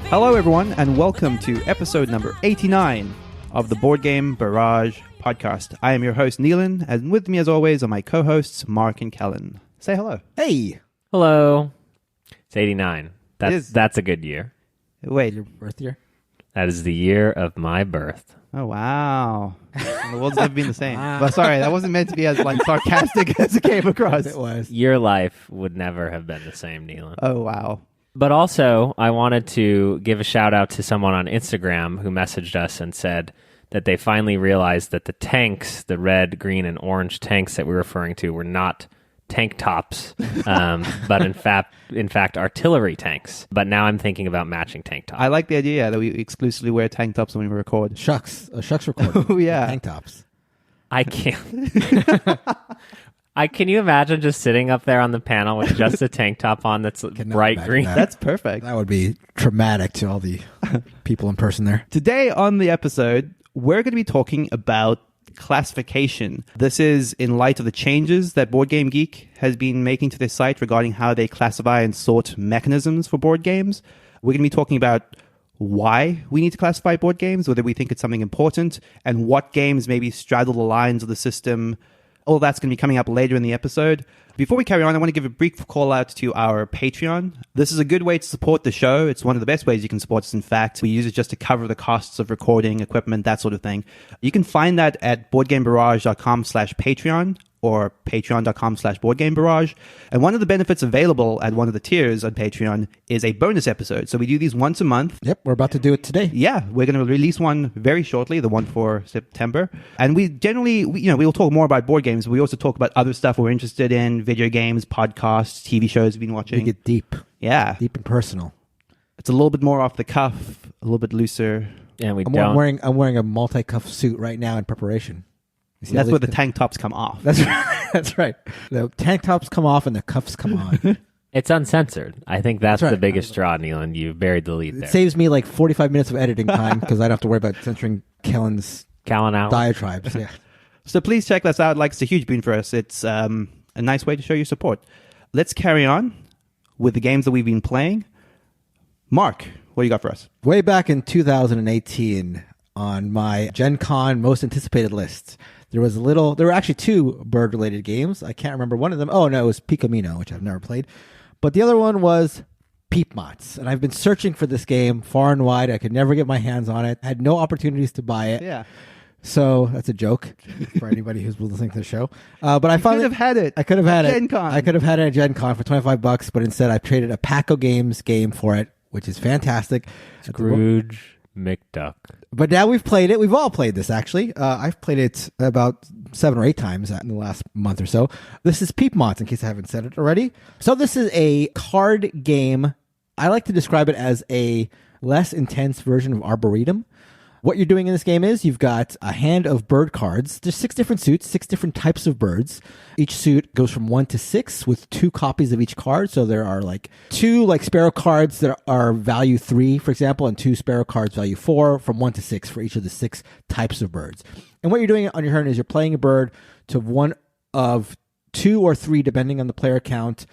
Hello, everyone, and welcome to episode number 89 of the Board Game Barrage podcast. I am your host, Neelan, and with me, as always, are my co-hosts, Mark and Kellen. Say hello. Hey. Hello. It's 89. That's a good year. Wait. Your birth year? That is the year of my birth. Oh, wow. The world's never been the same. But sorry, that wasn't meant to be as sarcastic as it came across. It was. Your life would never have been the same, Neelan. Oh, wow. But also, I wanted to give a shout out to someone on Instagram who messaged us and said that they finally realized that the tanks, the red, green, and orange tanks that we're referring to were not tank tops, but in fact artillery tanks. But now I'm thinking about matching tank tops. I like the idea that we exclusively wear tank tops when we record. Shucks. A shucks record. Oh, yeah. Tank tops. I can't. Can you imagine just sitting up there on the panel with just a tank top on that's bright green? That's perfect. That would be traumatic to all the people in person there. Today on the episode, we're going to be talking about classification. This is in light of the changes that BoardGameGeek has been making to their site regarding how they classify and sort mechanisms for board games. We're going to be talking about why we need to classify board games, whether we think it's something important, and what games maybe straddle the lines of the system. All that's going to be coming up later in the episode. Before we carry on, I want to give a brief call out to our Patreon. This is a good way to support the show. It's one of the best ways you can support us. In fact, we use it just to cover the costs of recording, equipment, that sort of thing. You can find that at boardgamebarrage.com/Patreon or patreon.com/boardgamebarrage. And one of the benefits available at one of the tiers on Patreon is a bonus episode. So we do these once a month. Yep, we're about to do it today. Yeah, we're going to release one very shortly, the one for September. And we generally, we'll talk more about board games, but we also talk about other stuff we're interested in, video games, podcasts, TV shows we've been watching. We get deep. Yeah. Deep and personal. It's a little bit more off the cuff, a little bit looser. And I'm wearing a multi-cuff suit right now in preparation. That's where the tank tops come off. That's right. That's right. The tank tops come off and the cuffs come on. It's uncensored. I think that's right. the biggest straw, Neelan. You buried the lead there. It saves me like 45 minutes of editing time because I don't have to worry about censoring Kellen's diatribes. Yeah. So please check this out. It's a huge boon for us. It's a nice way to show your support. Let's carry on with the games that we've been playing. Mark, what do you got for us? Way back in 2018 on my Gen Con most anticipated list, there were actually two bird-related games. I can't remember one of them. Oh, no, it was Picamino, which I've never played. But the other one was Piepmatz. And I've been searching for this game far and wide. I could never get my hands on it. I had no opportunities to buy it. Yeah. So that's a joke for anybody who's listening to the show. But I finally could have had it. I could have had it. Gen Con. I could have had it at Gen Con for $25, but instead I traded a Paco Games game for it, which is fantastic. Scrooge McDuck. But now we've played it. We've all played this, actually. I've played it about 7 or 8 times in the last month or so. This is Piepmatz, in case I haven't said it already. So this is a card game. I like to describe it as a less intense version of Arboretum. What you're doing in this game is you've got a hand of bird cards. There's 6 different suits, 6 different types of birds. Each suit goes from 1 to 6 with 2 copies of each card. So there are 2 sparrow cards that are value 3, for example, and 2 sparrow cards value 4 from 1 to 6 for each of the 6 types of birds. And what you're doing on your turn is you're playing a bird to one of 2 or 3, depending on the player count,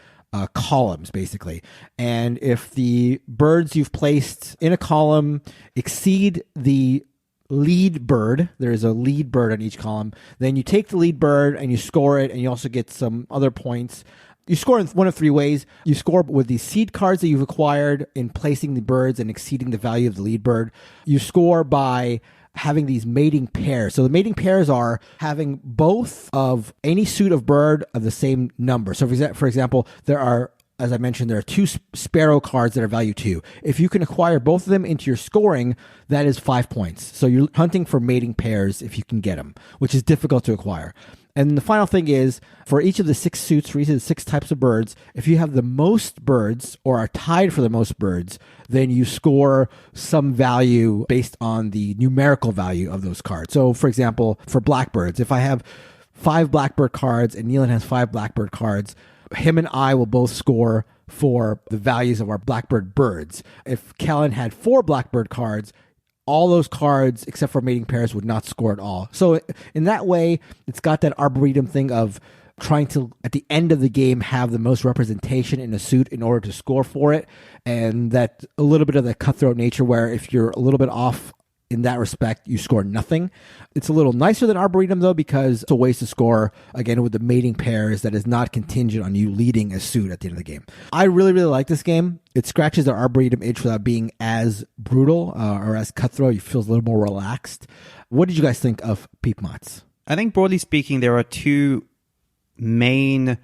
columns, basically. And if the birds you've placed in a column exceed the lead bird, there is a lead bird on each column, then you take the lead bird and you score it, and you also get some other points. You score in one of 3 ways. You score with the seed cards that you've acquired in placing the birds and exceeding the value of the lead bird. You score by having these mating pairs. So the mating pairs are having both of any suit of bird of the same number. So for example, there are, as I mentioned, there are 2 sparrow cards that are value 2. If you can acquire both of them into your scoring, that is 5 points. So you're hunting for mating pairs if you can get them, which is difficult to acquire. And the final thing is, for each of the 6 suits, for each of the 6 types of birds, if you have the most birds or are tied for the most birds, then you score some value based on the numerical value of those cards. So, for example, for blackbirds, if I have 5 blackbird cards and Neelan has 5 blackbird cards, him and I will both score for the values of our blackbird birds. If Kellen had 4 blackbird cards, all those cards, except for mating pairs, would not score at all. So in that way, it's got that Arboretum thing of trying to, at the end of the game, have the most representation in a suit in order to score for it. And that a little bit of the cutthroat nature where if you're a little bit off in that respect, you score nothing. It's a little nicer than Arboretum, though, because it's a ways to score, again, with the mating pairs that is not contingent on you leading a suit at the end of the game. I really, really like this game. It scratches the Arboretum itch without being as brutal or as cutthroat. It feels a little more relaxed. What did you guys think of Piepmatz? I think broadly speaking, there are two main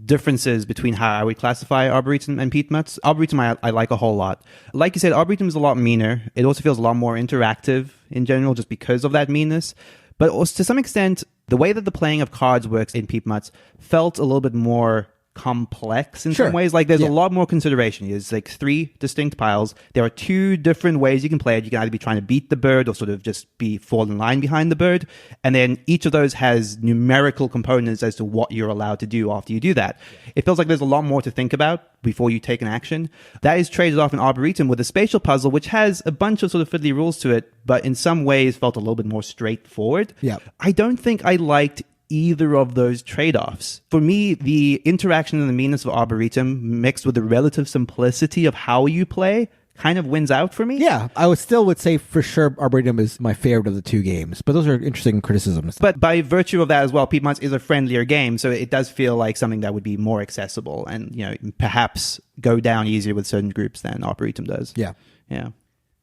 differences between how I would classify Arboretum and Piepmatz. Arboretum I like a whole lot. Like you said, Arboretum is a lot meaner. It also feels a lot more interactive in general just because of that meanness. But also, to some extent, the way that the playing of cards works in Piepmatz felt a little bit more complex in some ways. Like there's a lot more consideration. There's like 3 distinct piles. There are 2 different ways you can play it. You can either be trying to beat the bird or sort of just fall in line behind the bird. And then each of those has numerical components as to what you're allowed to do after you do that. It feels like there's a lot more to think about before you take an action. That is traded off in Arboretum with a spatial puzzle, which has a bunch of sort of fiddly rules to it, but in some ways felt a little bit more straightforward. Yeah. I don't think I liked either of those trade-offs. For me, the interaction and the meanness of Arboretum mixed with the relative simplicity of how you play kind of wins out for me. Yeah, I would say for sure Arboretum is my favorite of the 2 games, but those are interesting criticisms. But by virtue of that as well, Piepmatz is a friendlier game, so it does feel like something that would be more accessible and, you know, perhaps go down easier with certain groups than Arboretum does. Yeah. Yeah.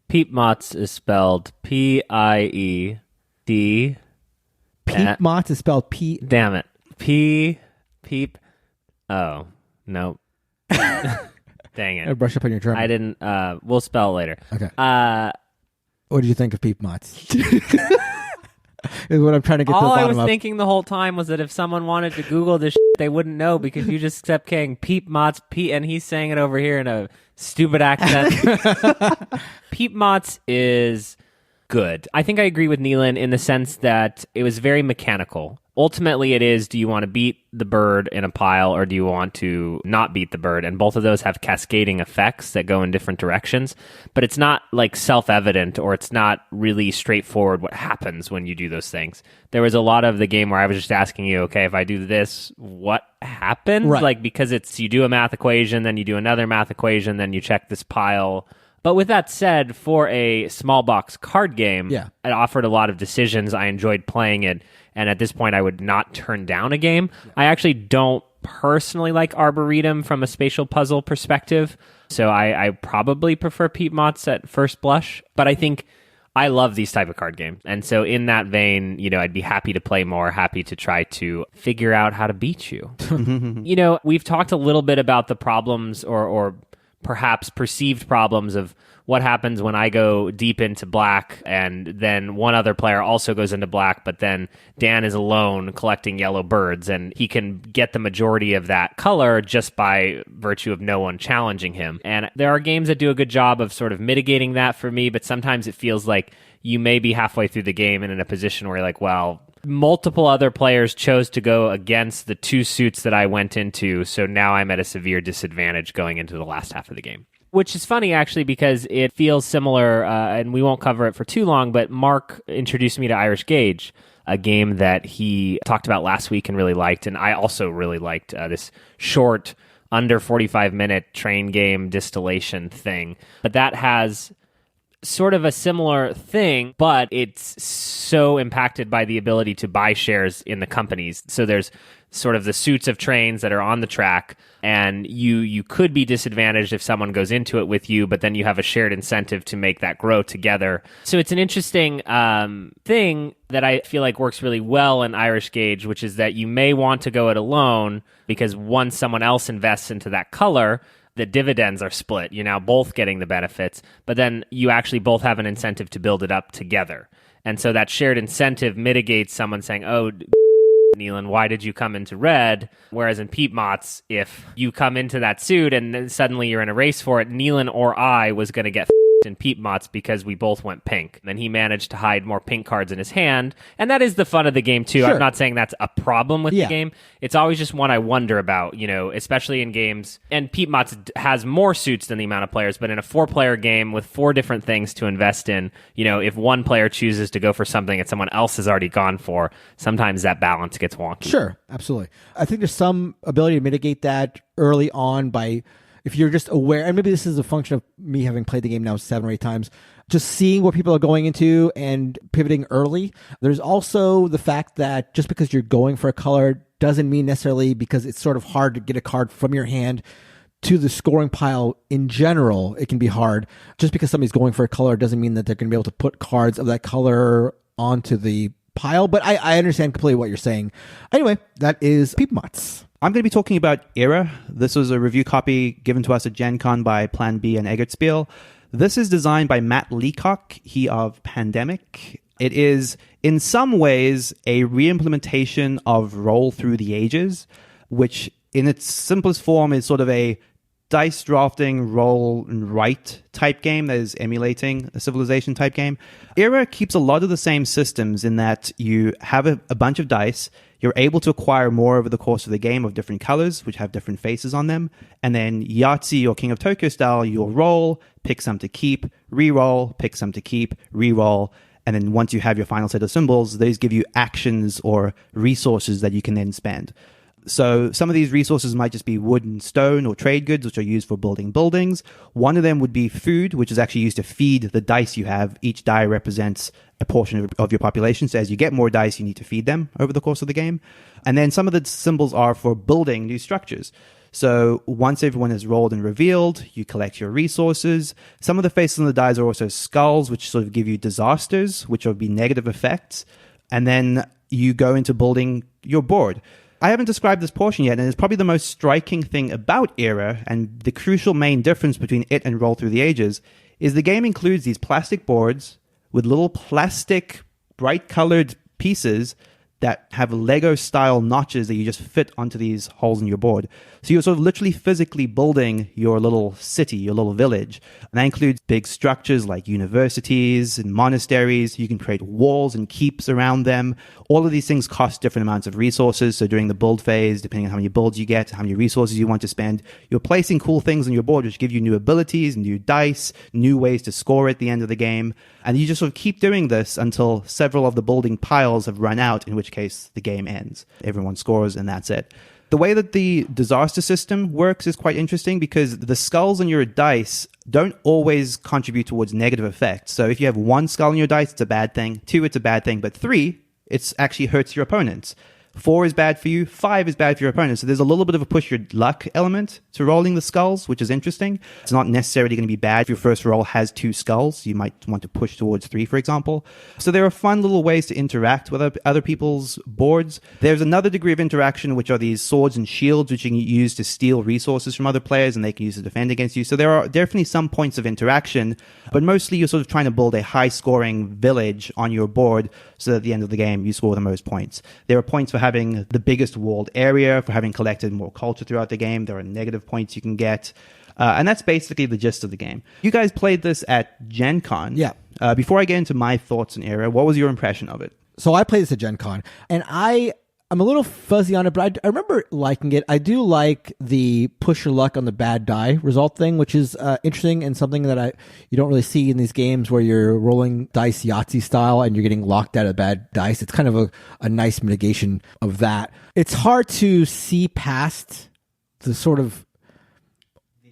Piepmatz is spelled Piet. Piepmatz is spelled P. Damn it. Peep. Oh, no. Dang it. Brush up on your German. I didn't. We'll spell it later. Okay. What did you think of Piepmatz? Is what I'm trying to get to the All bottom I was of. thinking the whole time was that if someone wanted to Google this they wouldn't know because you just kept saying Piepmatz, and he's saying it over here in a stupid accent. Piepmatz is good. I think I agree with Neelan in the sense that it was very mechanical. Ultimately, it is, do you want to beat the bird in a pile or do you want to not beat the bird? And both of those have cascading effects that go in different directions. But it's not like self-evident or it's not really straightforward what happens when you do those things. There was a lot of the game where I was just asking you, okay, if I do this, what happens? Right. Like, because it's, you do a math equation, then you do another math equation, then you check this pile. But with that said, for a small box card game, it offered a lot of decisions. I enjoyed playing it. And at this point, I would not turn down a game. I actually don't personally like Arboretum from a spatial puzzle perspective. So I probably prefer Piepmatz at first blush. But I think I love these type of card games. And so in that vein, you know, I'd be happy to play more, happy to try to figure out how to beat you. You know, we've talked a little bit about the problems or perhaps perceived problems of what happens when I go deep into black and then one other player also goes into black, but then Dan is alone collecting yellow birds and he can get the majority of that color just by virtue of no one challenging him. And there are games that do a good job of sort of mitigating that for me, but sometimes it feels like you may be halfway through the game and in a position where you're like, well, multiple other players chose to go against the 2 suits that I went into, so now I'm at a severe disadvantage going into the last half of the game. Which is funny, actually, because it feels similar, and we won't cover it for too long, but Mark introduced me to Irish Gauge, a game that he talked about last week and really liked, and I also really liked this short, under 45-minute train game distillation thing. But that has sort of a similar thing, but it's so impacted by the ability to buy shares in the companies. So there's sort of the suits of trains that are on the track, and you could be disadvantaged if someone goes into it with you, but then you have a shared incentive to make that grow together. So it's an interesting thing that I feel like works really well in Irish Gauge, which is that you may want to go it alone because once someone else invests into that color, the dividends are split. You're now both getting the benefits, but then you actually both have an incentive to build it up together. And so that shared incentive mitigates someone saying, oh, Neelan, why did you come into red? Whereas in Piepmatz, if you come into that suit and then suddenly you're in a race for it, Neelan or I was going to get and Piepmatz because we both went pink. And he managed to hide more pink cards in his hand. And that is the fun of the game, too. Sure. I'm not saying that's a problem with the game. It's always just one I wonder about, especially in games. And Piepmatz has more suits than the amount of players, but in a 4-player game with 4 different things to invest in, if one player chooses to go for something that someone else has already gone for, sometimes that balance gets wonky. Sure, absolutely. I think there's some ability to mitigate that early on by, if you're just aware, and maybe this is a function of me having played the game now 7 or 8 times, just seeing what people are going into and pivoting early. There's also the fact that just because you're going for a color doesn't mean necessarily, because it's sort of hard to get a card from your hand to the scoring pile in general, it can be hard. Just because somebody's going for a color doesn't mean that they're going to be able to put cards of that color onto the pile. But I understand completely what you're saying. Anyway, that is Piepmatz. I'm going to be talking about Era. This was a review copy given to us at Gen Con by Plan B and Eggertspiel. This is designed by Matt Leacock, he of Pandemic. It is, in some ways, a re-implementation of Roll Through the Ages, which in its simplest form is sort of a dice drafting, roll and write type game that is emulating a Civilization type game. Era keeps a lot of the same systems in that you have a bunch of dice. You're able to acquire more over the course of the game of different colors, which have different faces on them. And then Yahtzee or King of Tokyo style, you'll roll, pick some to keep, re-roll, pick some to keep, re-roll. And then once you have your final set of symbols, those give you actions or resources that you can then spend. So some of these resources might just be wood and stone or trade goods, which are used for building buildings. One of them would be food, which is actually used to feed the dice you have. Each die represents a portion of your population. So as you get more dice, you need to feed them over the course of the game. And then some of the symbols are for building new structures. So once everyone has rolled and revealed, you collect your resources. Some of the faces on the dice are also skulls, which sort of give you disasters, which would be negative effects. And then you go into building your board. I haven't described this portion yet, and it's probably the most striking thing about Era, and the crucial main difference between it and Roll Through the Ages, is the game includes these plastic boards with little plastic, bright-colored pieces that have Lego-style notches that you just fit onto these holes in your board. So you're sort of literally physically building your little city, your little village. And that includes big structures like universities and monasteries. You can create walls and keeps around them. All of these things cost different amounts of resources. So during the build phase, depending on how many builds you get, how many resources you want to spend, you're placing cool things on your board which give you new abilities, new dice, new ways to score at the end of the game. And you just sort of keep doing this until several of the building piles have run out, in which case the game ends. Everyone scores and that's it. The way that the disaster system works is quite interesting because the skulls on your dice don't always contribute towards negative effects. So if you have 1 skull on your dice, it's a bad thing. 2, it's a bad thing. But 3, it actually hurts your opponents. 4 is bad for you. 5 is bad for your opponent. So there's a little bit of a push your luck element to rolling the skulls, which is interesting. It's not necessarily going to be bad if your first roll has 2 skulls. You might want to push towards 3, for example. So there are fun little ways to interact with other people's boards. There's another degree of interaction, which are these swords and shields, which you can use to steal resources from other players, and they can use to defend against you. So there are definitely some points of interaction, but mostly you're sort of trying to build a high-scoring village on your board so that at the end of the game, you score the most points. There are points for having the biggest walled area, for having collected more culture throughout the game. There are negative points you can get. And that's basically the gist of the game. You guys played this at Gen Con. Yeah. Before I get into my thoughts on Era, what was your impression of it? So I played this at Gen Con, and I'm a little fuzzy on it, but I remember liking it. I do like the push your luck on the bad die result thing, which is interesting and something that you don't really see in these games where you're rolling dice Yahtzee style and you're getting locked out of bad dice. It's kind of a nice mitigation of that. It's hard to see past the sort of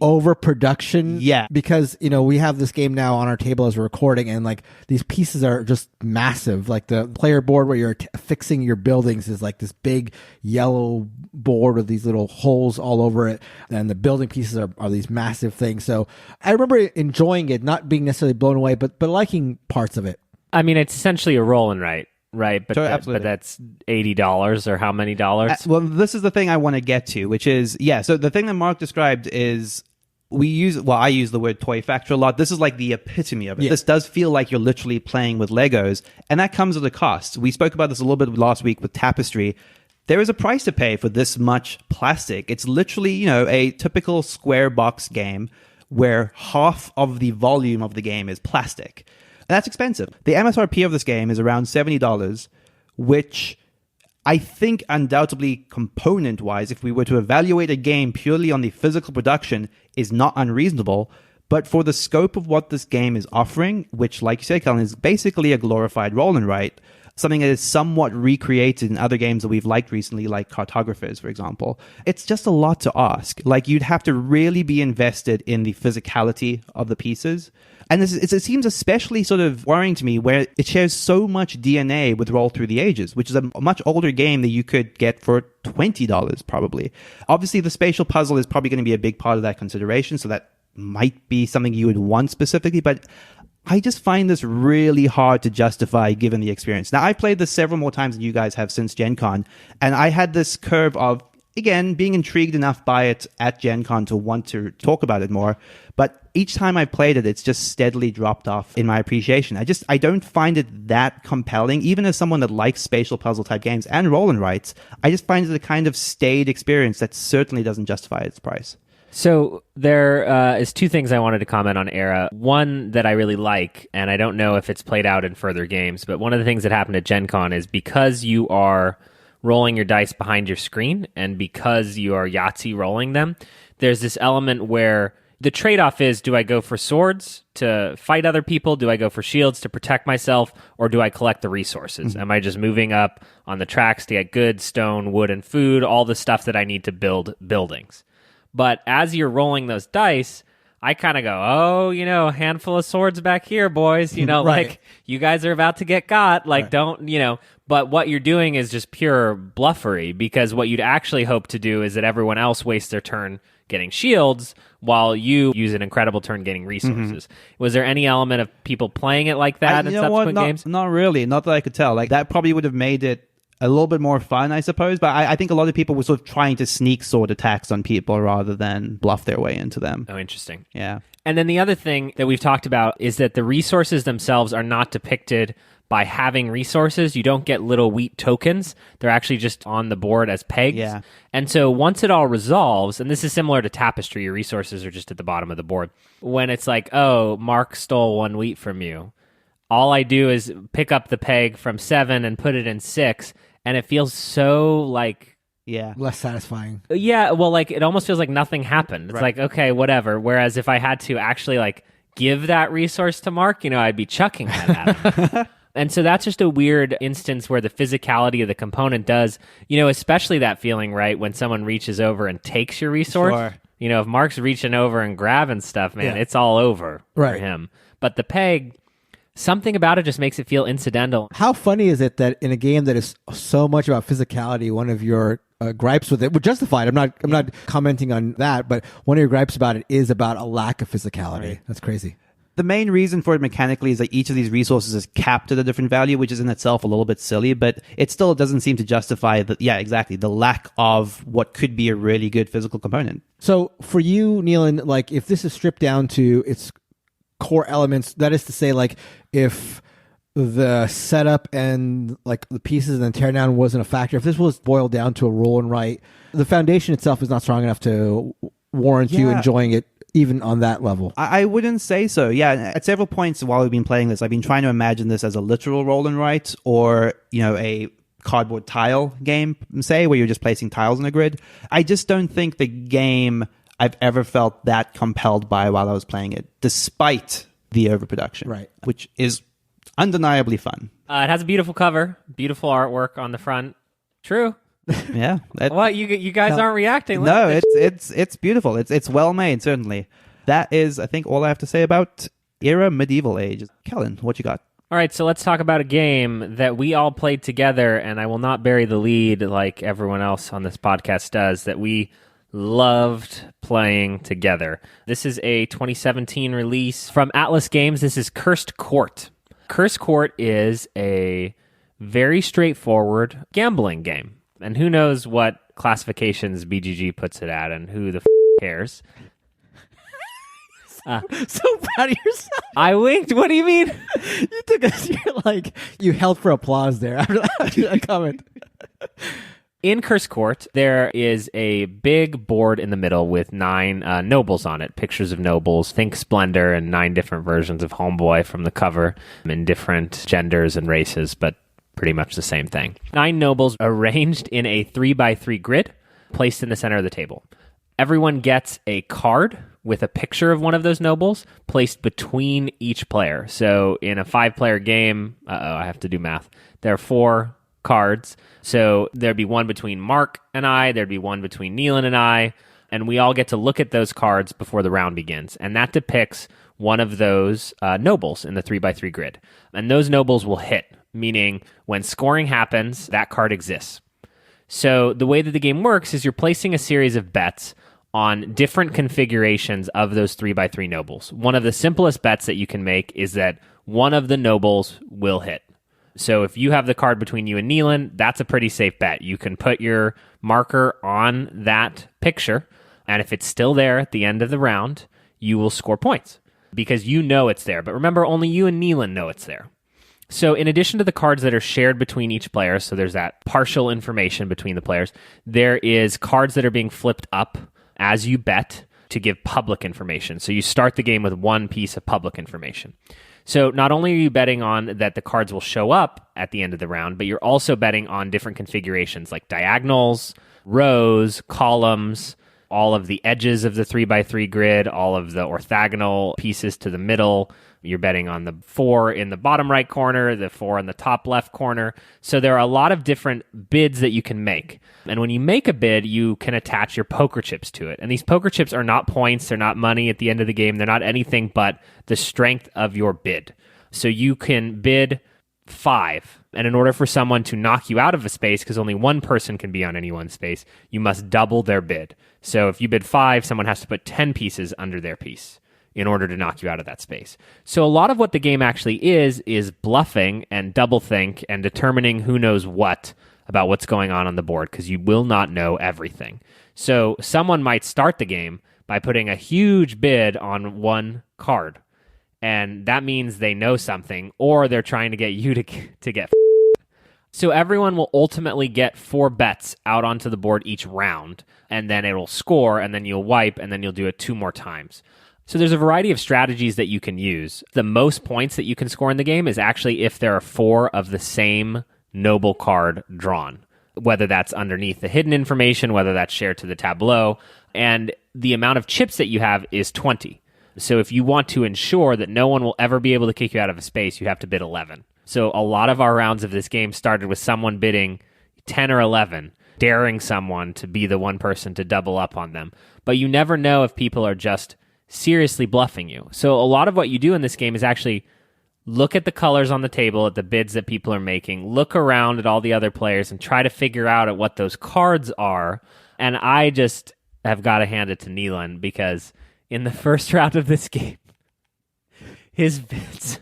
overproduction, because we have this game now on our table as we're recording, and like these pieces are just massive. Like the player board where you're fixing your buildings is like this big yellow board with these little holes all over it, and the building pieces are these massive things. So I remember enjoying it, not being necessarily blown away, but liking parts of it. I mean, it's essentially a roll and write. Right, but, but that's $80 or how many dollars? Well, this is the thing I want to get to, which is, so the thing that Mark described is I use the word toy factor a lot. This is like the epitome of it. Yeah. This does feel like you're literally playing with Legos, and that comes at a cost. We spoke about this a little bit last week with Tapestry. There is a price to pay for this much plastic. It's literally, a typical square box game where half of the volume of the game is plastic. And that's expensive. The MSRP of this game is around $70, which I think undoubtedly component-wise, if we were to evaluate a game purely on the physical production, is not unreasonable. But for the scope of what this game is offering, which, like you said, Kellen, is basically a glorified roll and write, something that is somewhat recreated in other games that we've liked recently, like Cartographers, for example, it's just a lot to ask. Like, you'd have to really be invested in the physicality of the pieces. And it seems especially sort of worrying to me where it shares so much DNA with Roll Through the Ages, which is a much older game that you could get for $20 probably. Obviously, the spatial puzzle is probably going to be a big part of that consideration, so that might be something you would want specifically, but I just find this really hard to justify given the experience. Now, I've played this several more times than you guys have since Gen Con, and I had this curve of, again, being intrigued enough by it at Gen Con to want to talk about it more, but each time I've played it, it's just steadily dropped off in my appreciation. I don't find it that compelling, even as someone that likes spatial puzzle type games and roll and writes. I just find it a kind of staid experience that certainly doesn't justify its price. So there is two things I wanted to comment on Era. One that I really like, and I don't know if it's played out in further games, but one of the things that happened at Gen Con is because you are rolling your dice behind your screen and because you are Yahtzee rolling them, there's this element where the trade-off is, do I go for swords to fight other people? Do I go for shields to protect myself? Or do I collect the resources? Am I just moving up on the tracks to get good stone, wood, and food, all the stuff that I need to build buildings? But as you're rolling those dice, I kind of go, oh, a handful of swords back here, boys. Right. Like, you guys are about to get got. Like, right. Don't. But what you're doing is just pure bluffery, because what you'd actually hope to do is that everyone else wastes their turn getting shields while you use an incredible turn getting resources. Was there any element of people playing it like that in subsequent games? Not really. Not that I could tell. Like, that probably would have made it a little bit more fun, I suppose, but I think a lot of people were sort of trying to sneak sword attacks on people rather than bluff their way into them. Oh, interesting. Yeah. And then the other thing that we've talked about is that the resources themselves are not depicted by having resources. You don't get little wheat tokens. They're actually just on the board as pegs. Yeah. And so once it all resolves, and this is similar to Tapestry, your resources are just at the bottom of the board. When it's like, oh, Mark stole 1 wheat from you, all I do is pick up the peg from 7 and put it in 6, and it feels so like... Yeah. Less satisfying. Yeah, well, like, it almost feels like nothing happened. It's right. like, okay, whatever. Whereas if I had to actually, like, give that resource to Mark, I'd be chucking that at him. And so that's just a weird instance where the physicality of the component does, especially that feeling, right, when someone reaches over and takes your resource. Sure. If Mark's reaching over and grabbing stuff, man, it's all over for him. But the peg... something about it just makes it feel incidental. How funny is it that in a game that is so much about physicality, one of your gripes with it, well, justified. I'm not commenting on that, but one of your gripes about it is about a lack of physicality. Right. That's crazy. The main reason for it mechanically is that each of these resources is capped at a different value, which is in itself a little bit silly, but it still doesn't seem to justify the lack of what could be a really good physical component. So for you, Neelan, like, if this is stripped down to its core elements, that is to say, like, if the setup and like the pieces and the teardown wasn't a factor, if this was boiled down to a roll and write, the foundation itself is not strong enough to warrant you enjoying it even on that level. I wouldn't say so. Yeah, at several points while we've been playing this, I've been trying to imagine this as a literal roll and write, or a cardboard tile game, say, where you're just placing tiles in a grid. I just don't think the game I've ever felt that compelled by while I was playing it, despite the overproduction, right? Which is undeniably fun. It has a beautiful cover, beautiful artwork on the front. True. Yeah. What, you guys aren't reacting? No, it's beautiful. It's well made, certainly. That is, I think, all I have to say about Era Medieval Age. Kellen, what you got? All right, so let's talk about a game that we all played together, and I will not bury the lead like everyone else on this podcast does, that we loved playing together. This is a 2017 release from Atlas Games. This is Cursed Court. Cursed Court is a very straightforward gambling game. And who knows what classifications BGG puts it at, and who the cares? So proud of yourself. I winked. What do you mean? You held for applause there after that comment. In Curse Court, there is a big board in the middle with 9 nobles on it, pictures of nobles. Think Splendor and 9 different versions of Homeboy from the cover in different genders and races, but pretty much the same thing. 9 nobles arranged in a 3x3 grid placed in the center of the table. Everyone gets a card with a picture of one of those nobles placed between each player. So in a 5-player game, I have to do math. There are 4 cards. So there'd be one between Mark and I, there'd be one between Neelan and I, and we all get to look at those cards before the round begins. And that depicts one of those nobles in the 3x3 grid. And those nobles will hit, meaning when scoring happens, that card exists. So the way that the game works is you're placing a series of bets on different configurations of those 3x3 nobles. One of the simplest bets that you can make is that one of the nobles will hit. So if you have the card between you and Neelan, that's a pretty safe bet. You can put your marker on that picture, and if it's still there at the end of the round, you will score points because you know it's there. But remember, only you and Neelan know it's there. So in addition to the cards that are shared between each player, so there's that partial information between the players, there is cards that are being flipped up as you bet to give public information. So you start the game with one piece of public information. So not only are you betting on that the cards will show up at the end of the round, but you're also betting on different configurations like diagonals, rows, columns, all of the edges of the 3x3 grid, all of the orthogonal pieces to the middle. You're betting on the 4 in the bottom right corner, the 4 in the top left corner. So there are a lot of different bids that you can make. And when you make a bid, you can attach your poker chips to it. And these poker chips are not points, they're not money at the end of the game, they're not anything but the strength of your bid. So you can bid 5. And in order for someone to knock you out of a space, because only one person can be on any one space, you must double their bid. So if you bid 5, someone has to put 10 pieces under their piece in order to knock you out of that space. So a lot of what the game actually is bluffing and doublethink and determining who knows what about what's going on the board, because you will not know everything. So someone might start the game by putting a huge bid on one card, and that means they know something, or they're trying to get you to get So everyone will ultimately get 4 bets out onto the board each round, and then it'll score, and then you'll wipe, and then you'll do it 2 more times. So there's a variety of strategies that you can use. The most points that you can score in the game is actually if there are 4 of the same noble card drawn, whether that's underneath the hidden information, whether that's shared to the tableau, and the amount of chips that you have is 20. So if you want to ensure that no one will ever be able to kick you out of a space, you have to bid 11. So a lot of our rounds of this game started with someone bidding 10 or 11, daring someone to be the one person to double up on them. But you never know if people are just seriously bluffing you. So a lot of what you do in this game is actually look at the colors on the table, at the bids that people are making, look around at all the other players and try to figure out at what those cards are. And I just have got to hand it to Neelan, because in the first round of this game, his bids...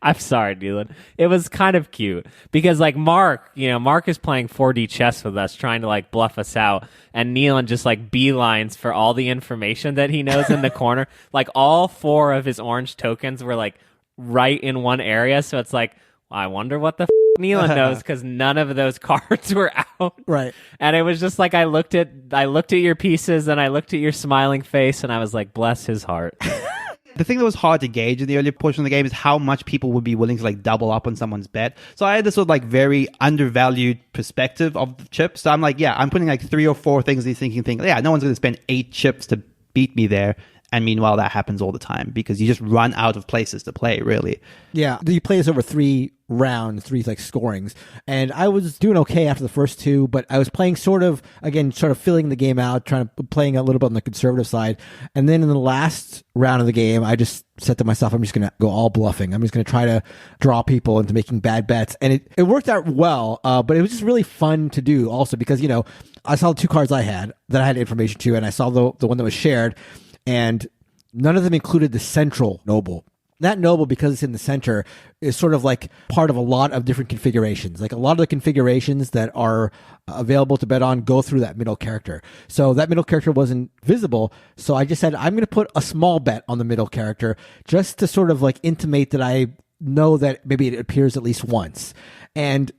I'm sorry, Neelan. It was kind of cute because Mark is playing 4D chess with us, trying to bluff us out. And Neelan just beelines for all the information that he knows in the corner. All 4 of his orange tokens were right in one area. So it's I wonder what the Neelan knows, because none of those cards were out. Right. And it was just I looked at your pieces and I looked at your smiling face and I was bless his heart. The thing that was hard to gauge in the early portion of the game is how much people would be willing to double up on someone's bet. So I had this sort of very undervalued perspective of the chips. So I'm I'm putting 3 or 4 things in thinking, no one's going to spend 8 chips to beat me there. And meanwhile, that happens all the time because you just run out of places to play, really. Yeah, you play this over 3 rounds, 3 scorings. And I was doing okay after the first 2, but I was playing sort of filling the game out, playing a little bit on the conservative side. And then in the last round of the game, I just said to myself, I'm just going to go all bluffing. I'm just going to try to draw people into making bad bets. And it worked out well, but it was just really fun to do also because, I saw the 2 cards I had that I had information to, and I saw the one that was shared. And none of them included the central noble. That noble, because it's in the center, is sort of part of a lot of different configurations. A lot of the configurations that are available to bet on go through that middle character. So that middle character wasn't visible. So I just said, I'm going to put a small bet on the middle character just to sort of intimate that I know that maybe it appears at least once. And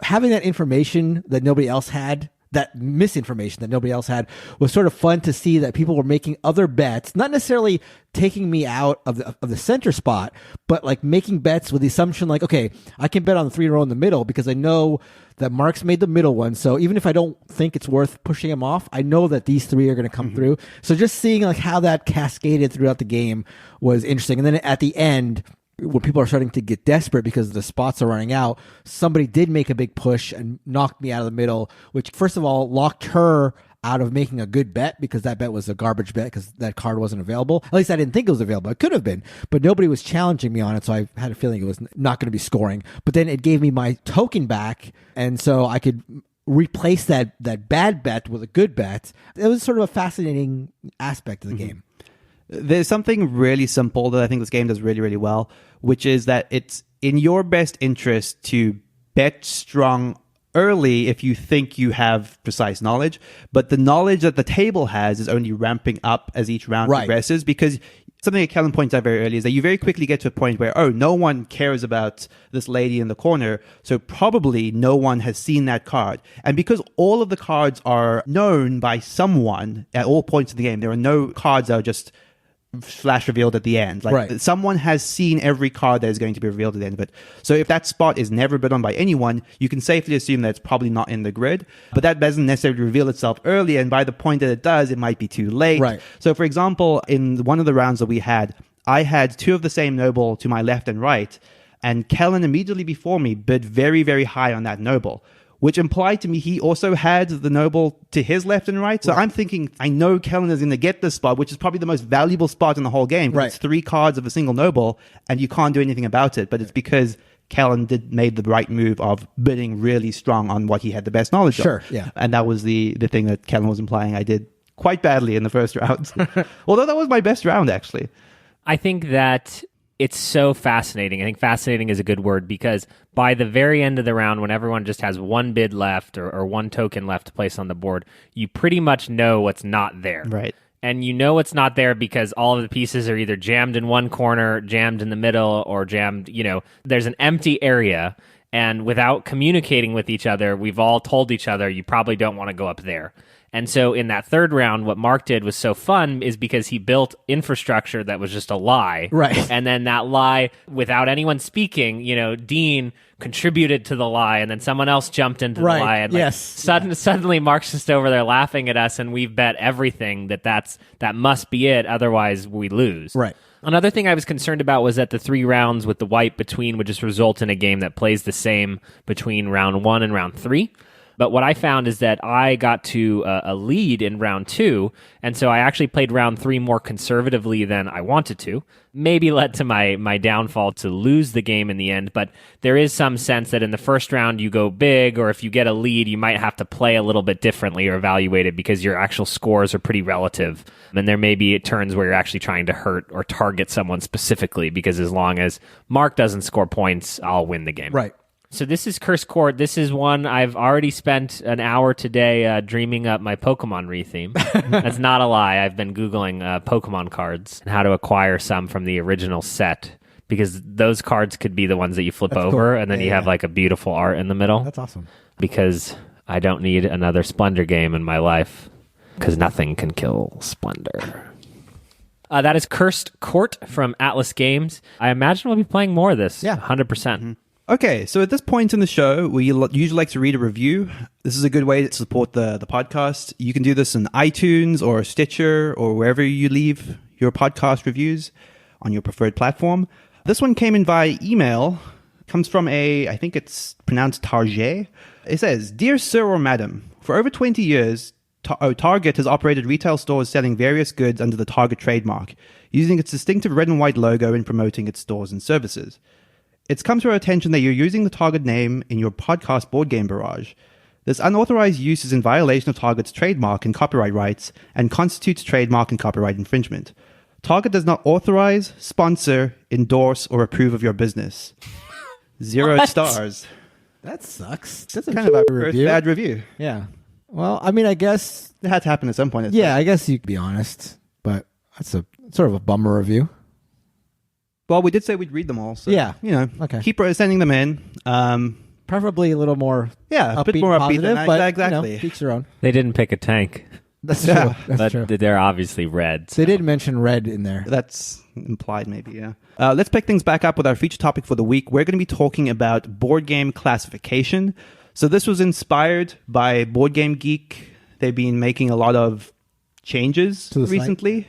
having that information that nobody else had that misinformation that nobody else had was sort of fun to see that people were making other bets, not necessarily taking me out of the center spot, but like making bets with the assumption like, okay, I can bet on the 3 row in the middle because I know that Mark's made the middle one. So even if I don't think it's worth pushing him off, I know that these 3 are going to come through. So just seeing like how that cascaded throughout the game was interesting. And then at the end, when people are starting to get desperate because the spots are running out, somebody did make a big push and knocked me out of the middle, which first of all locked her out of making a good bet because that bet was a garbage bet because that card wasn't available. At least I didn't think it was available. It could have been, but nobody was challenging me on it, so I had a feeling it was not going to be scoring. But then it gave me my token back, and so I could replace that bad bet with a good bet. It was sort of a fascinating aspect of the game. There's something really simple that I think this game does really, really well, which is that it's in your best interest to bet strong early if you think you have precise knowledge, but the knowledge that the table has is only ramping up as each round progresses, because something that Kellen points out very early is that you very quickly get to a point where, oh, no one cares about this lady in the corner, so probably no one has seen that card. And because all of the cards are known by someone at all points in the game, there are no cards that are just flash revealed at the end. Like someone has seen every card that is going to be revealed at the end of it. So if that spot is never bid on by anyone, you can safely assume that it's probably not in the grid. But that doesn't necessarily reveal itself early, and by the point that it does, it might be too late. Right. So for example, in one of the rounds that we had, I had 2 of the same noble to my left and right, and Kellen immediately before me bid very, very high on that noble, which implied to me he also had the noble to his left and right. So I'm thinking, I know Kellen is going to get this spot, which is probably the most valuable spot in the whole game. It's 3 cards of a single noble, and you can't do anything about it. But it's because Kellen made the right move of bidding really strong on what he had the best knowledge of. Sure, yeah. And that was the thing that Kellen was implying I did quite badly in the first round. Although that was my best round, actually. I think that it's so fascinating. I think fascinating is a good word, because by the very end of the round, when everyone just has 1 bid left or 1 token left to place on the board, you pretty much know what's not there. Right. And you know it's not there because all of the pieces are either jammed in one corner, jammed in the middle, or jammed, there's an empty area. And without communicating with each other, we've all told each other, you probably don't want to go up there. And so in that third round, what Mark did was so fun is because he built infrastructure that was just a lie. Right. And then that lie, without anyone speaking, Dean contributed to the lie, and then someone else jumped into the lie. And suddenly Mark's just over there laughing at us, and we've bet everything that must be it. Otherwise, we lose. Right. Another thing I was concerned about was that the 3 rounds with the white between would just result in a game that plays the same between round 1 and round 3. But what I found is that I got to a lead in round 2, and so I actually played round 3 more conservatively than I wanted to. Maybe led to my downfall to lose the game in the end, but there is some sense that in the first round you go big, or if you get a lead, you might have to play a little bit differently or evaluate it because your actual scores are pretty relative. And there may be turns where you're actually trying to hurt or target someone specifically, because as long as Mark doesn't score points, I'll win the game. Right. So this is Cursed Court. This is one I've already spent an hour today dreaming up my Pokemon retheme. That's not a lie. I've been Googling Pokemon cards and how to acquire some from the original set, because those cards could be the ones that you flip over, and then you have like a beautiful art in the middle. That's awesome. Because I don't need another Splendor game in my life, because nothing can kill Splendor. That is Cursed Court from Atlas Games. I imagine we'll be playing more of this. Yeah. 100%. Mm-hmm. Okay, so at this point in the show, we usually like to read a review. This is a good way to support the podcast. You can do this in iTunes or Stitcher or wherever you leave your podcast reviews on your preferred platform. This one came in via email. Comes from I think it's pronounced Target. It says, "Dear Sir or Madam, for over 20 years, Target has operated retail stores selling various goods under the Target trademark, using its distinctive red and white logo in promoting its stores and services. It's come to our attention that you're using the Target name in your podcast Board Game Barrage. This unauthorized use is in violation of Target's trademark and copyright rights and constitutes trademark and copyright infringement. Target does not authorize, sponsor, endorse, or approve of your business." 0 stars. That sucks. That's Kind of a bad review. Yeah. Well, I mean, I guess... It had to happen at some point. I guess you could be honest, but that's a sort of a bummer review. Well, we did say we'd read them all. So, yeah. You know, okay. Keep sending them in. Preferably a little more Yeah, a bit upbeat, more upbeat positive, than that. but Exactly. each their own. They didn't pick a tank, That's true. Yeah. That's but true. they're obviously red. They did mention red in there. That's implied, maybe, yeah. Let's pick things back up with our feature topic for the week. We're going to be talking about board game classification. So this was inspired by BoardGameGeek. They've been making a lot of changes To the recently.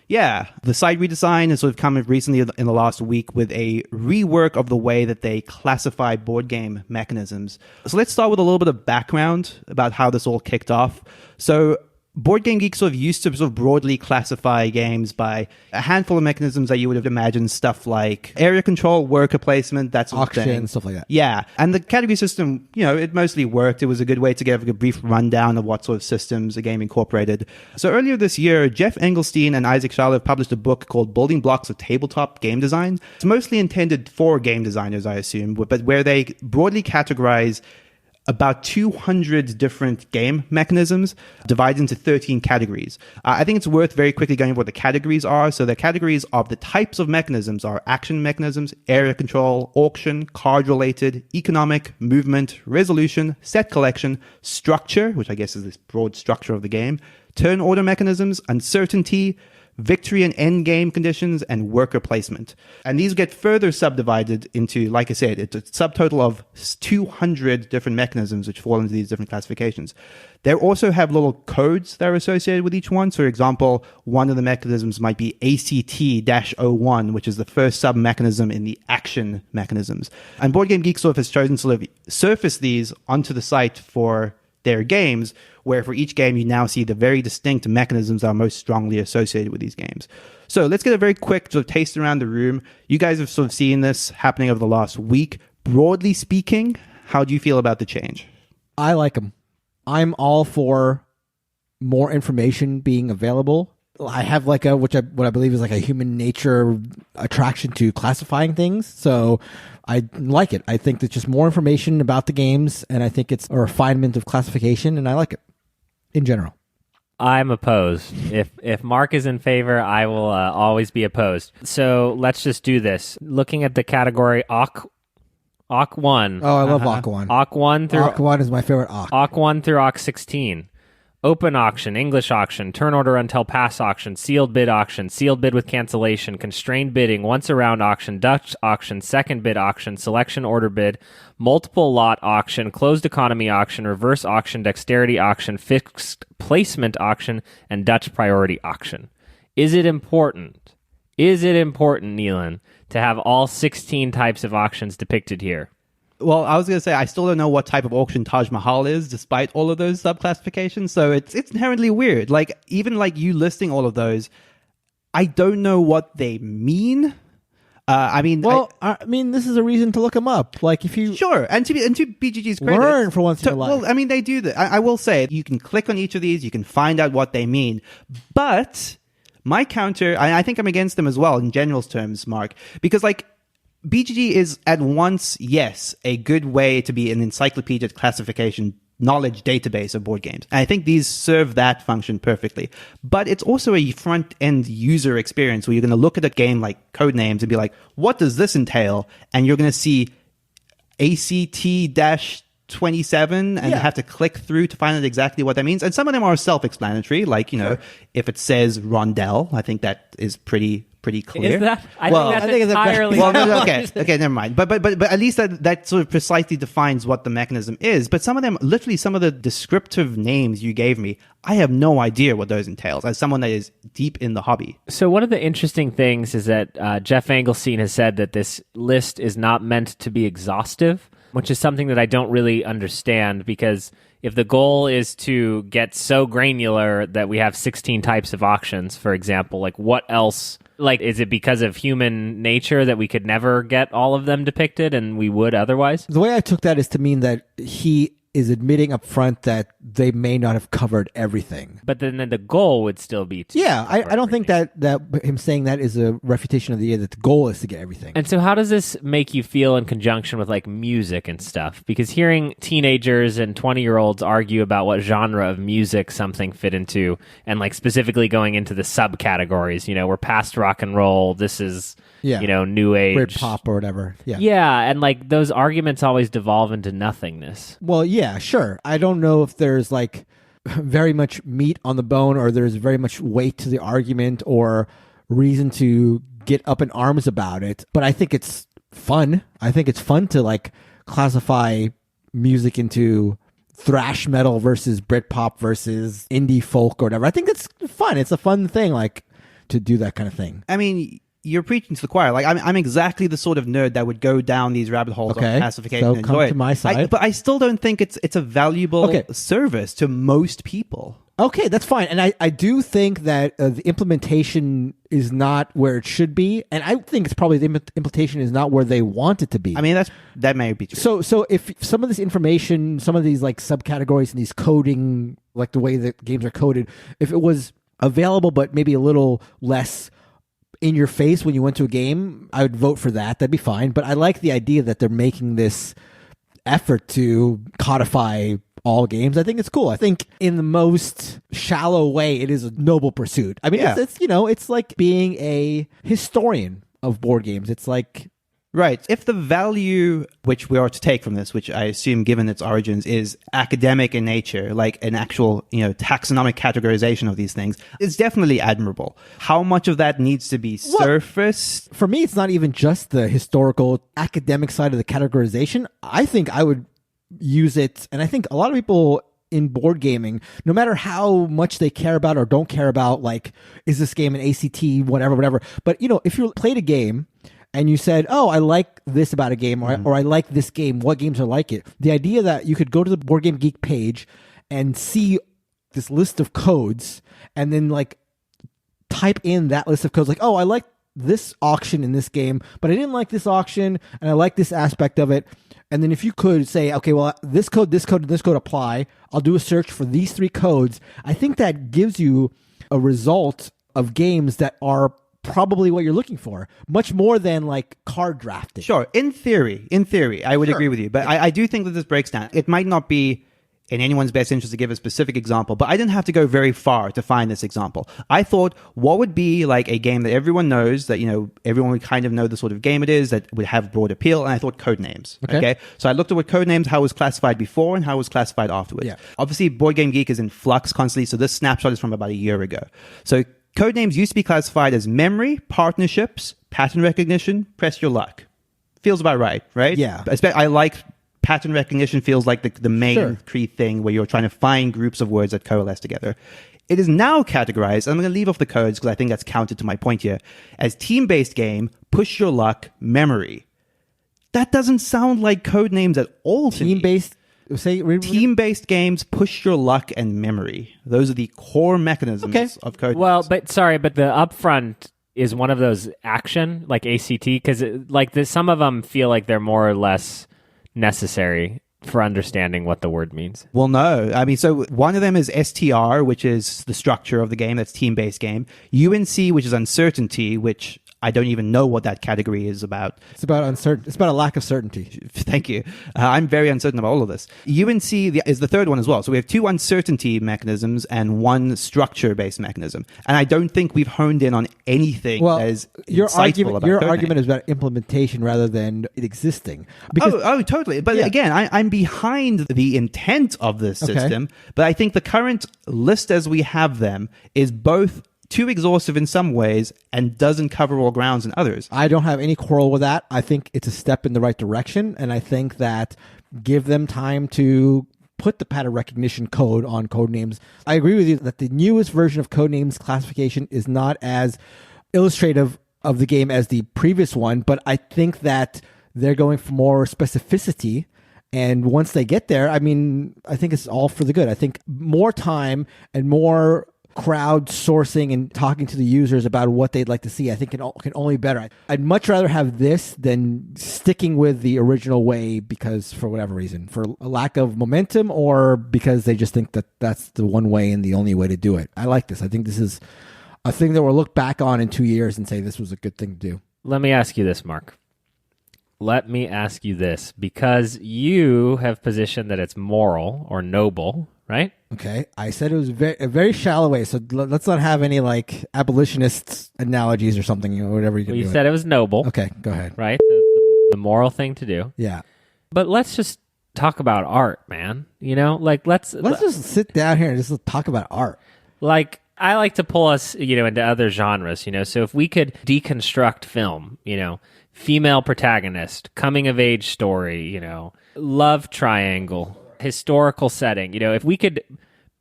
Yeah, the site redesign has sort of come recently in the last week with a rework of the way that they classify board game mechanisms. So let's start with a little bit of background about how this all kicked off. So BoardGameGeek sort of used to sort of broadly classify games by a handful of mechanisms that you would have imagined, stuff like area control, worker placement, that sort of thing. Auction, stuff like that. Yeah, and the category system, it mostly worked. It was a good way to give a brief rundown of what sort of systems the game incorporated. So earlier this year, Jeff Engelstein and Isaac Sharlev published a book called Building Blocks of Tabletop Game Design. It's mostly intended for game designers, I assume, but where they broadly categorize about 200 different game mechanisms divided into 13 categories. I think it's worth very quickly going over what the categories are. So the categories of the types of mechanisms are action mechanisms, area control, auction, card-related, economic, movement, resolution, set collection, structure, which I guess is this broad structure of the game, turn order mechanisms, uncertainty, victory and end game conditions, and worker placement. And these get further subdivided into, like I said, it's a subtotal of 200 different mechanisms which fall into these different classifications. They also have little codes that are associated with each one. So, for example, one of the mechanisms might be ACT-01, which is the first sub-mechanism in the action mechanisms. And BoardGameGeek sort of has chosen to sort of surface these onto the site for their games, where for each game you now see the very distinct mechanisms that are most strongly associated with these games. So let's get a very quick sort of taste around the room. You guys have sort of seen this happening over the last week. Broadly speaking, how do you feel about the change? I like them. I'm all for more information being available. I have like what I believe is like a human nature attraction to classifying things. So I like it. I think there's just more information about the games, and I think it's a refinement of classification, and I like it in general. I'm opposed. If Mark is in favor, I will always be opposed. So let's just do this. Looking at the category Awk 1. Oh, I love Awk 1. Awk 1 through Awk 1 is my favorite Awk. Awk 1 through Awk 16. Open auction, English auction, turn order until pass auction, sealed bid with cancellation, constrained bidding, once around auction, Dutch auction, second bid auction, selection order bid, multiple lot auction, closed economy auction, reverse auction, dexterity auction, fixed placement auction, and Dutch priority auction. Is it important, Neelan, to have all 16 types of auctions depicted here? Well, I was going to say, I still don't know what type of auction Taj Mahal is, despite all of those subclassifications. So it's inherently weird. Like, even like you listing all of those, I don't know what they mean. I mean, this is a reason to look them up. Like, if you sure, and to BGG's credit, learn for once in your life. Well, I mean, they do that. I will say, you can click on each of these, you can find out what they mean, but my counter, I think I'm against them as well in general terms, Mark, because like, BGG is at once, yes, a good way to be an encyclopedic classification knowledge database of board games. And I think these serve that function perfectly. But it's also a front-end user experience where you're going to look at a game like Codenames and be like, what does this entail? And you're going to see ACT-27 and have to click through to find out exactly what that means. And some of them are self-explanatory, like, if it says rondelle, I think that is pretty clear. Is that? I think that's entirely... Well, okay, never mind. But at least that sort of precisely defines what the mechanism is. But some of them, literally some of the descriptive names you gave me, I have no idea what those entails as someone that is deep in the hobby. So one of the interesting things is that Jeff Engelstein has said that this list is not meant to be exhaustive, which is something that I don't really understand, because if the goal is to get so granular that we have 16 types of auctions, for example, like what else? Like, is it because of human nature that we could never get all of them depicted and we would otherwise? The way I took that is to mean that he is admitting up front that they may not have covered everything. But then the goal would still be to I don't think that him saying that is a refutation of the idea that the goal is to get everything. And so how does this make you feel in conjunction with like music and stuff? Because hearing teenagers and 20-year-olds argue about what genre of music something fit into, and like specifically going into the subcategories, we're past rock and roll, this is new age, Britpop or whatever. Yeah, and like those arguments always devolve into nothingness. Well, yeah, sure. I don't know if there's like very much meat on the bone, or there's very much weight to the argument, or reason to get up in arms about it. But I think it's fun. I think it's fun to like classify music into thrash metal versus Britpop versus indie folk or whatever. I think it's fun. It's a fun thing, like, to do that kind of thing. I mean, you're preaching to the choir. Like, I'm exactly the sort of nerd that would go down these rabbit holes on classification so and enjoy it. to my side. But I still don't think it's a valuable service to most people. Okay, that's fine. And I do think that the implementation is not where it should be. And I think it's probably the implementation is not where they want it to be. I mean, that may be true. So if some of this information, some of these like subcategories and these coding, like the way that games are coded, if it was available but maybe a little less in your face when you went to a game, I would vote for that. That'd be fine. But I like the idea that they're making this effort to codify all games. I think it's cool. I think in the most shallow way, it is a noble pursuit. I mean, it's like being a historian of board games. It's like... Right. If the value which we are to take from this, which I assume given its origins is academic in nature, like an actual, taxonomic categorization of these things, it's definitely admirable. How much of that needs to be surfaced? For me, it's not even just the historical academic side of the categorization. I think I would use it, and I think a lot of people in board gaming, no matter how much they care about or don't care about, like, is this game an ACT, whatever. But, if you played a game and you said, oh, I like this about a game, or I like this game, what games are like it? The idea that you could go to the BoardGameGeek page and see this list of codes and then, like, type in that list of codes, like, oh, I like this auction in this game, but I didn't like this auction, and I like this aspect of it. And then if you could say, okay, well, this code, and this code apply, I'll do a search for these three codes, I think that gives you a result of games that are probably what you're looking for, much more than like card drafting. Sure. In theory, I would agree with you. But I do think that this breaks down. It might not be in anyone's best interest to give a specific example, but I didn't have to go very far to find this example. I thought, what would be like a game that everyone knows, that, everyone would kind of know the sort of game it is, that would have broad appeal, and I thought Codenames. Okay? So I looked at what Codenames, how it was classified before and how it was classified afterwards. Yeah. Obviously, BoardGameGeek is in flux constantly, so this snapshot is from about a year ago. So Codenames used to be classified as memory, partnerships, pattern recognition, press your luck. Feels about right? Yeah. I like pattern recognition, feels like the main key thing where you're trying to find groups of words that coalesce together. It is now categorized, and I'm going to leave off the codes because I think that's counted to my point here, as team-based game, push your luck, memory. That doesn't sound like Codenames at all to me. Team-based... Team-based games, push your luck, and memory. Those are the core mechanisms of Codenames. Well, but the upfront is one of those action, like ACT, because some of them feel like they're more or less necessary for understanding what the word means. Well, no. I mean, so one of them is STR, which is the structure of the game. That's team-based game. UNC, which is uncertainty, which I don't even know what that category is about. It's about uncertain. It's about a lack of certainty. Thank you. I'm very uncertain about all of this. UNC is the third one as well. So we have two uncertainty mechanisms and one structure-based mechanism. And I don't think we've honed in on anything as insightful about Your Codenames. argument is about implementation rather than it existing. Because, totally. But again, I'm behind the intent of this system. But I think the current list as we have them is both too exhaustive in some ways and doesn't cover all grounds in others. I don't have any quarrel with that. I think it's a step in the right direction, and I think that give them time to put the pattern recognition code on Codenames. I agree with you that the newest version of Codenames classification is not as illustrative of the game as the previous one, but I think that they're going for more specificity. And once they get there, I mean, I think it's all for the good. I think more time and more crowdsourcing and talking to the users about what they'd like to see, I think can only be better. I'd much rather have this than sticking with the original way because for whatever reason, for a lack of momentum or because they just think that that's the one way and the only way to do it. I like this. I think this is a thing that we'll look back on in 2 years and say this was a good thing to do. Let me ask you this, Mark. Let me ask you this, because you have positioned that it's moral or noble, right? Okay, I said it was a very shallow way, so let's not have any like abolitionist analogies or something, whatever you can do. You said it was noble. Okay, go ahead. Right? So it's the moral thing to do. Yeah. But let's just talk about art, man. Like let's just sit down here and just talk about art. Like, I like to pull us, into other genres, So if we could deconstruct film, female protagonist, coming of age story, love triangle, historical setting, if we could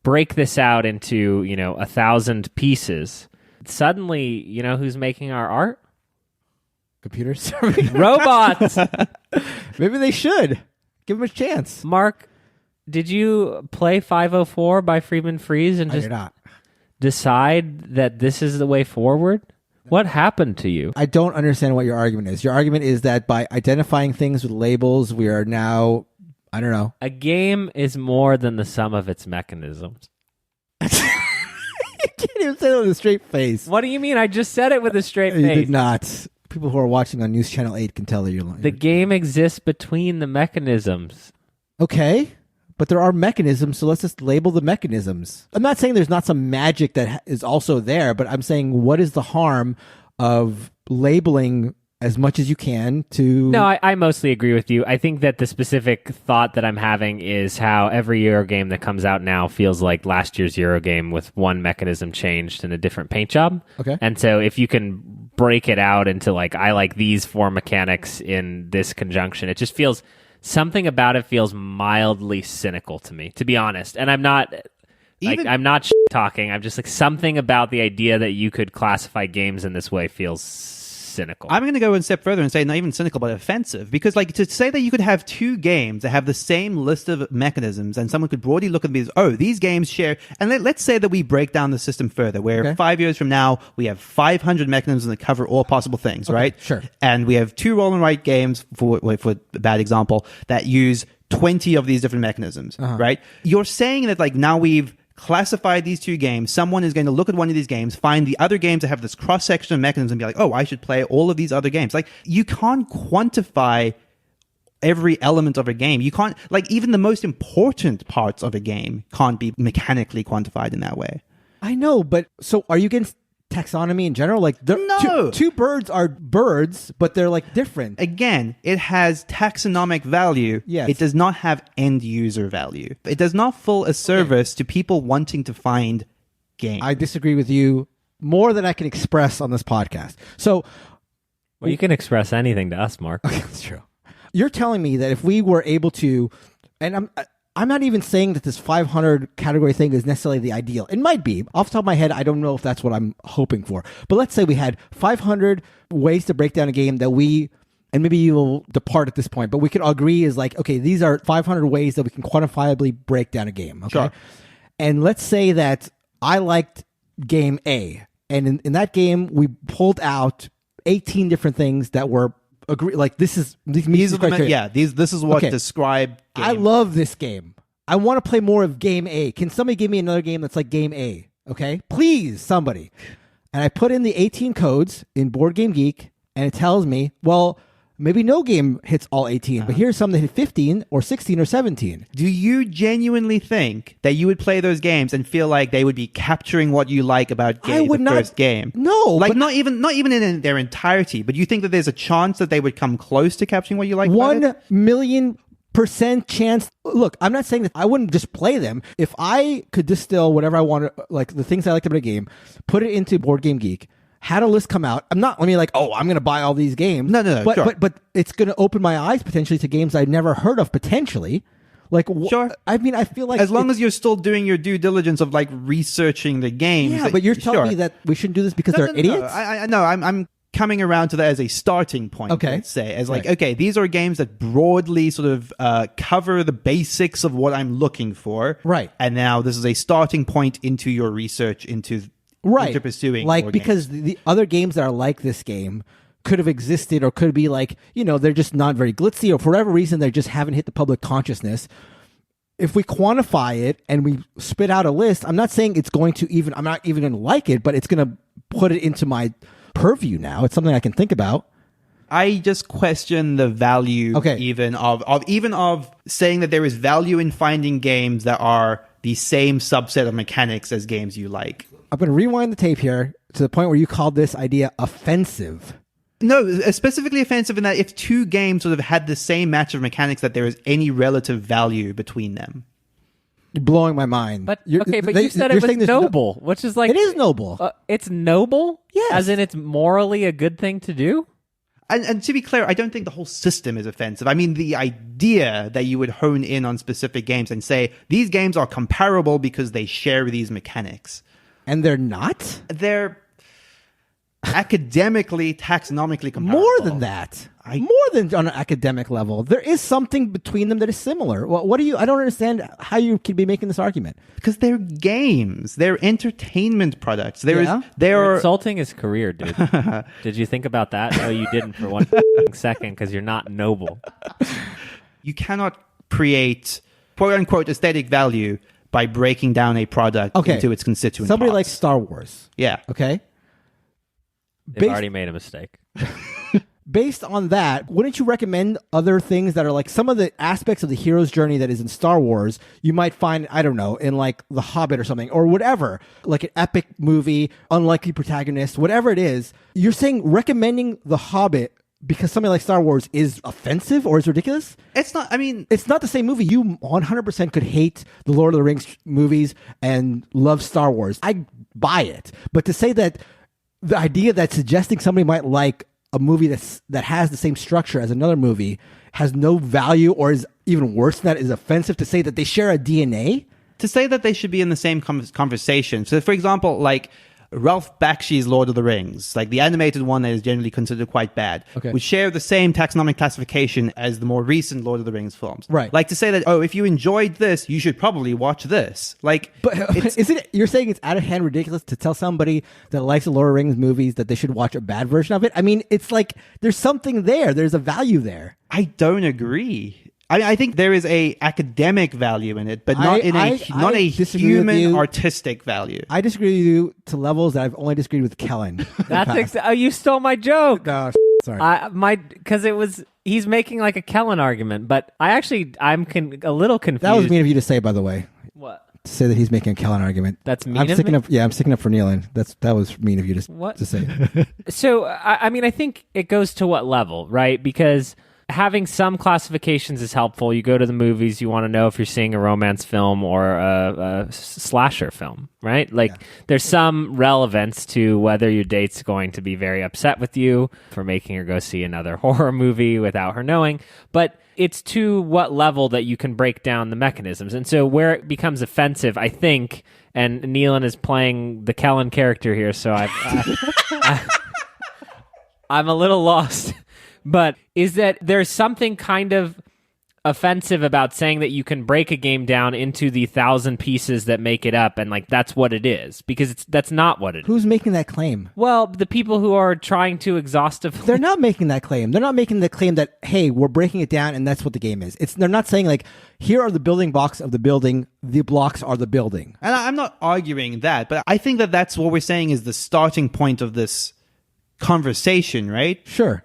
break this out into, 1,000 pieces, suddenly, who's making our art? Computers? Robots! Maybe they should. Give them a chance. Mark, did you play 504 by Freeman Freeze and I just did not. decide that this is the way forward? What happened to you? I don't understand what your argument is. Your argument is that by identifying things with labels, we are now, I don't know. A game is more than the sum of its mechanisms. You can't even say that with a straight face. What do you mean? I just said it with a straight face. You did not. People who are watching on News Channel 8 can tell that you're lying. The game exists between the mechanisms. Okay. But there are mechanisms, so let's just label the mechanisms. I'm not saying there's not some magic that is also there, but I'm saying what is the harm of labeling as much as you can to... No, I mostly agree with you. I think that the specific thought that I'm having is how every Euro game that comes out now feels like last year's Euro game with one mechanism changed and a different paint job. Okay. And so if you can break it out into like, I like these four mechanics in this conjunction, it just feels... Something about it feels mildly cynical to me, to be honest. And I'm not I'm not talking. I'm just like something about the idea that you could classify games in this way feels cynical. I'm going to go one step further and say not even cynical, but offensive. Because like to say that you could have two games that have the same list of mechanisms and someone could broadly look at these, these games share. And let's say that we break down the system further, where 5 years from now, we have 500 mechanisms that cover all possible things, right? Sure. And we have two roll and write games, for a bad example, that use 20 of these different mechanisms, right? You're saying that like now we've classified these two games. Someone is going to look at one of these games, find the other games that have this cross-section of mechanisms and be like, I should play all of these other games. Like, you can't quantify every element of a game. You can't, like, even the most important parts of a game can't be mechanically quantified in that way. I know, but so are you against taxonomy in general? Like, no. Two birds are birds, but they're like different. Again, it has taxonomic value. Yes. It does not have end user value. It does not fill a service to people wanting to find games. I disagree with you more than I can express on this podcast. So, well, you can express anything to us, Mark. Okay, that's true. You're telling me that if we were able to, and I'm not even saying that this 500 category thing is necessarily the ideal. It might be. Off the top of my head, I don't know if that's what I'm hoping for. But let's say we had 500 ways to break down a game that we, and maybe you'll depart at this point, but we could agree is like, okay, these are 500 ways that we can quantifiably break down a game. Okay. Sure. And let's say that I liked game A. And in that game, we pulled out 18 different things that were like this is these are the this is what describe game. I love this game. I want to play more of game A. Can somebody give me another game that's like game A? Okay, please, somebody. And I put in the 18 codes in BoardGameGeek, and it tells me, well, maybe no game hits all 18, but here's some that hit 15 or 16 or 17. Do you genuinely think that you would play those games and feel like they would be capturing what you like about the first game? No, like not even in their entirety. But you think that there's a chance that they would come close to capturing what you like? 1,000,000% chance. Look, I'm not saying that I wouldn't just play them. If I could distill whatever I wanted, like the things I liked about a game, put it into BoardGameGeek, had a list come out. I'm not like, I'm going to buy all these games. No. But it's going to open my eyes potentially to games I'd never heard of potentially. Like, sure. I mean, I feel like as long as you're still doing your due diligence of like researching the games. Yeah, but you're telling me that we shouldn't do this because they're idiots? No, I'm coming around to that as a starting point. Okay. Let's say, as like, okay, these are games that broadly sort of cover the basics of what I'm looking for. Right. And now this is a starting point into your research into pursuing like board because games. the other games that are like this game could have existed or could be like, they're just not very glitzy, or for whatever reason they just haven't hit the public consciousness. If we quantify it and we spit out a list, I'm not saying it's going to even, I'm not even going to like it, but it's going to put it into my purview now. It's something I can think about. I just question the value even of saying that there is value in finding games that are the same subset of mechanics as games you like. I'm going to rewind the tape here to the point where you called this idea offensive. No, specifically offensive in that if two games sort of had the same match of mechanics, that there is any relative value between them. You're blowing my mind. But you said it was noble, which is like... It is noble. It's noble? Yes. As in it's morally a good thing to do? And to be clear, I don't think the whole system is offensive. I mean, the idea that you would hone in on specific games and say, these games are comparable because they share these mechanics. And they're not? They're academically, taxonomically comparable. More than that. More than on an academic level. There is something between them that is similar. What do you... I don't understand how you could be making this argument. Because they're games. They're entertainment products. You're insulting his career, dude. Did you think about that? No, you didn't for one second, because you're not noble. You cannot create quote-unquote aesthetic value by breaking down a product into its constituent Somebody parts. like Star Wars. Yeah. Okay? They've already made a mistake. Based on that, wouldn't you recommend other things that are like some of the aspects of the hero's journey that is in Star Wars you might find, I don't know, in like The Hobbit or something, or whatever, like an epic movie, unlikely protagonist, whatever it is. You're saying recommending The Hobbit because something like Star Wars is offensive or is ridiculous? It's not, I mean... It's not the same movie. You 100% could hate the Lord of the Rings movies and love Star Wars. I buy it. But to say that the idea that suggesting somebody might like a movie that has the same structure as another bakshi has no value or is even worse than that is offensive, to say that they share a DNA? To say that they should be in the same conversation. So, for example, like Ralph Bakshi's Lord of the Rings, like the animated one that is generally considered quite bad, would share the same taxonomic classification as the more recent Lord of the Rings films. Right. Like to say that, oh, if you enjoyed this, you should probably watch this. Like, but you're saying it's out of hand ridiculous to tell somebody that likes the Lord of the Rings movies that they should watch a bad version of it? I mean, it's like there's something there. There's a value there. I don't agree. I think there is a academic value in it, but not a human artistic value. I disagree with you to levels that I've only disagreed with Kellen. You stole my joke. No, sorry. Because he's making like a Kellen argument, but I'm a little confused. That was mean of you to say, by the way. What? To say that he's making a Kellen argument. That's mean. I'm sticking up for Nealon. That was mean of you to say. So I mean, I think it goes to what level, right? Because having some classifications is helpful. You go to the movies, you want to know if you're seeing a romance film or a slasher film, right? Like there's some relevance to whether your date's going to be very upset with you for making her go see another horror movie without her knowing. But it's to what level that you can break down the mechanisms. And so where it becomes offensive, I think, and Nealon is playing the Kellen character here, so I'm a little lost. But is that there's something kind of offensive about saying that you can break a game down into the 1,000 pieces that make it up, and like that's what it is, because that's not what it is. Who's making that claim? Well, the people who are trying to exhaustively... They're not making that claim. They're not making the claim that, hey, we're breaking it down and that's what the game is. They're not saying like, here are the building blocks of the building, the blocks are the building. And I'm not arguing that, but I think that that's what we're saying is the starting point of this conversation, right? Sure.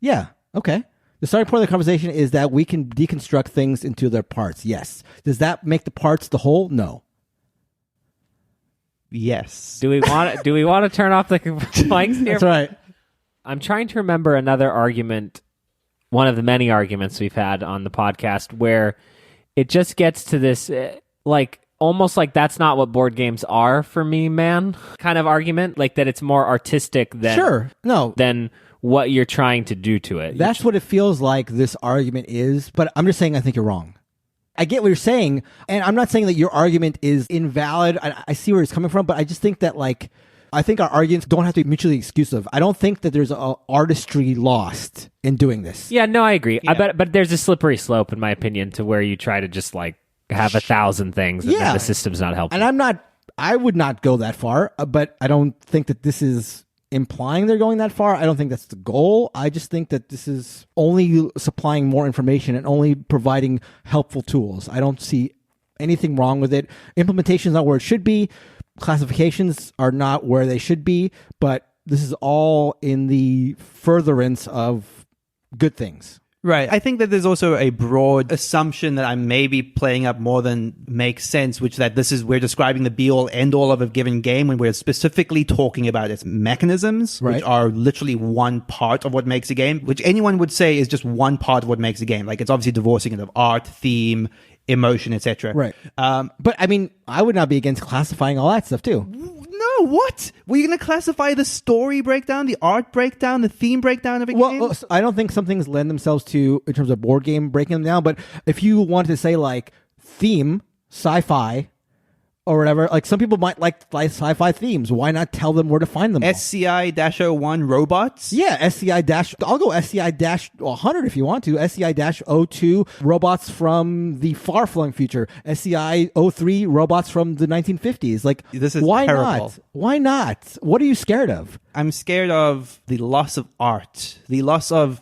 Yeah. Okay. The starting point of the conversation is that we can deconstruct things into their parts. Yes. Does that make the parts the whole? No. Yes. Do we want to turn off the mics here? That's right. I'm trying to remember another argument, one of the many arguments we've had on the podcast, where it just gets to this like almost like that's not what board games are for me, man, kind of argument, like that it's more artistic than what you're trying to do to it. That's what it feels like this argument is, but I'm just saying I think you're wrong. I get what you're saying, and I'm not saying that your argument is invalid. I see where it's coming from, but I just think that like I think our arguments don't have to be mutually exclusive. I don't think that there's artistry lost in doing this. Yeah, no, I agree. Yeah. But there's a slippery slope, in my opinion, to where you try to just like have 1,000 things and then the system's not helping. And I would not go that far, but I don't think that this is implying they're going that far. I don't think that's the goal. I just think that this is only supplying more information and only providing helpful tools. I don't see anything wrong with it. Implementation is not where it should be. Classifications are not where they should be, but this is all in the furtherance of good things. Right. I think that there's also a broad assumption that I may be playing up more than makes sense, which that we're describing the be-all, end-all of a given game when we're specifically talking about its mechanisms, right, which are literally one part of what makes a game, which anyone would say is just one part of what makes a game. Like, it's obviously divorcing it of art, theme, emotion, etc. Right. But I mean, I would not be against classifying all that stuff too. No, what? Were you going to classify the story breakdown, the art breakdown, the theme breakdown of a game? Well, I don't think some things lend themselves to, in terms of board game, breaking them down. But if you wanted to say like theme, sci-fi, or whatever, like some people might like sci-fi themes. Why not tell them where to find them? SCI-01 robots? Yeah, I'll go SCI-100 if you want to. SCI-02 robots from the far-flung future. SCI-03 robots from the 1950s. Like, this is why terrible. not? Why not? What are you scared of? I'm scared of the loss of art, the loss of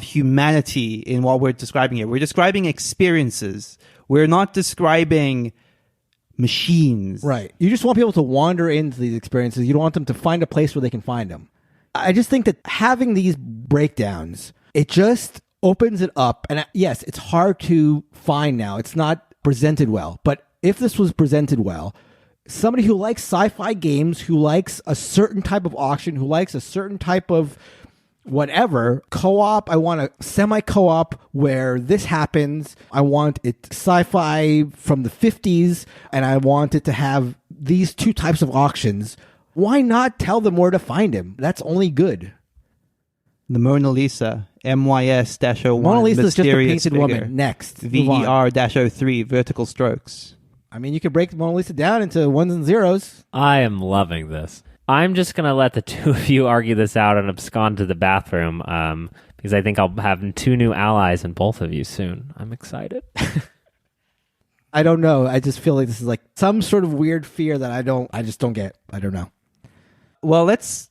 humanity in what we're describing here. We're describing experiences. We're not describing machines. Right. You just want people to wander into these experiences. You don't want them to find a place where they can find them. I just think that having these breakdowns, it just opens it up. And yes, it's hard to find now. It's not presented well. But if this was presented well, somebody who likes sci-fi games, who likes a certain type of auction, who likes a certain type of whatever, co-op, I want a semi-co-op where this happens. I want it sci-fi from the 50s, and I want it to have these two types of auctions. Why not tell them where to find him? That's only good. The Mona Lisa, MYS-01. Mona Lisa is just a mysterious painted figure. woman. Next. VER-03, vertical strokes. I mean, you could break the Mona Lisa down into ones and zeros. I am loving this. I'm just going to let the two of you argue this out and abscond to the bathroom because I think I'll have two new allies in both of you soon. I'm excited. I don't know. I just feel like this is like some sort of weird fear that I just don't get. I don't know. Well, let's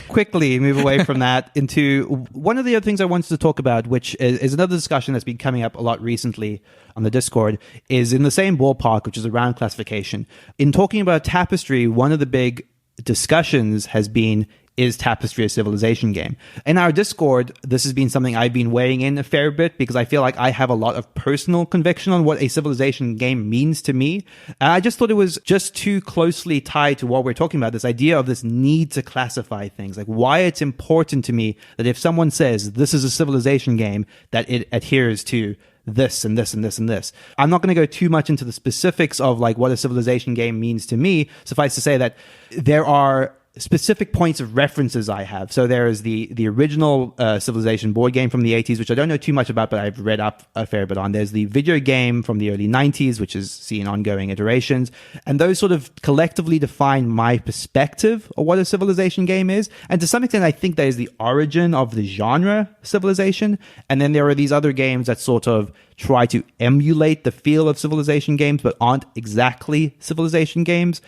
quickly move away from that into one of the other things I wanted to talk about, which is another discussion that's been coming up a lot recently on the Discord, is in the same ballpark, which is around classification. In talking about Tapestry, one of the big discussions has been, is Tapestry a civilization game? In our Discord, this has been something I've been weighing in a fair bit because I feel like I have a lot of personal conviction on what a civilization game means to me. And I just thought it was just too closely tied to what we're talking about, this idea of this need to classify things, like why it's important to me that if someone says this is a civilization game, that it adheres to this and this and this and this. I'm not going to go too much into the specifics of like what a civilization game means to me. Suffice to say that there are specific points of references I have. So there is the original Civilization board game from the 80s, which I don't know too much about, but I've read up a fair bit on. There's the video game from the early 90s, which has seen ongoing iterations. And those sort of collectively define my perspective of what a Civilization game is. And to some extent, I think that is the origin of the genre Civilization. And then there are these other games that sort of try to emulate the feel of Civilization games, but aren't exactly Civilization games.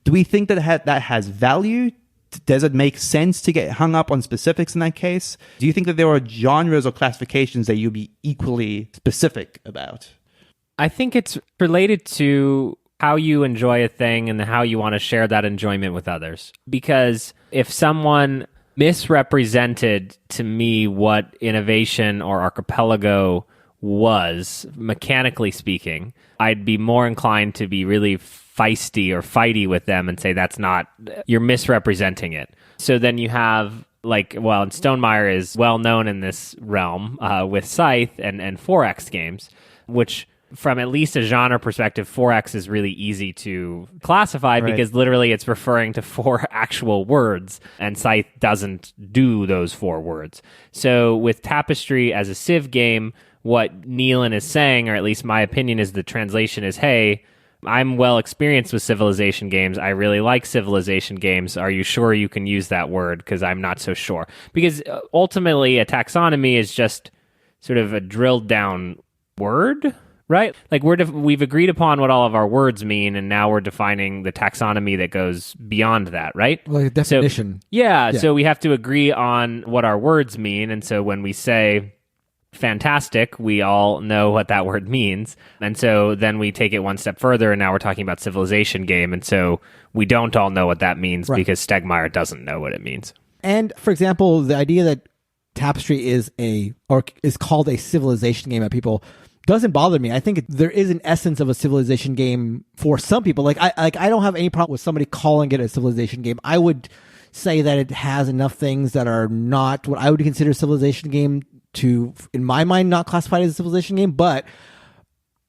Do we think that that has value? Does it make sense to get hung up on specifics in that case? Do you think that there are genres or classifications that you'd be equally specific about? I think it's related to how you enjoy a thing and how you want to share that enjoyment with others. Because if someone misrepresented to me what innovation or archipelago was, mechanically speaking, I'd be more inclined to be really feisty or fighty with them and say you're misrepresenting it. So then you have and Stonemaier is well known in this realm with Scythe and 4X games, which from at least a genre perspective, 4X is really easy to classify because literally it's referring to 4 actual words, and Scythe doesn't do those 4 words. So with Tapestry as a Civ game, what Nealon is saying, or at least my opinion, is the translation is, hey, I'm well experienced with civilization games. I really like civilization games. Are you sure you can use that word? Because I'm not so sure. Because ultimately, a taxonomy is just sort of a drilled down word, right? Like we've agreed upon what all of our words mean, and now we're defining the taxonomy that goes beyond that, right? Like a definition. So we have to agree on what our words mean. And so when we say fantastic, we all know what that word means. And so then we take it one step further, and now we're talking about civilization game. And so we don't all know what that means because Stegmaier doesn't know what it means. And for example, the idea that Tapestry is called a civilization game by people doesn't bother me. I think there is an essence of a civilization game for some people. Like I don't have any problem with somebody calling it a civilization game. I would say that it has enough things that are not what I would consider a civilization game to, in my mind, not classified as a civilization game. But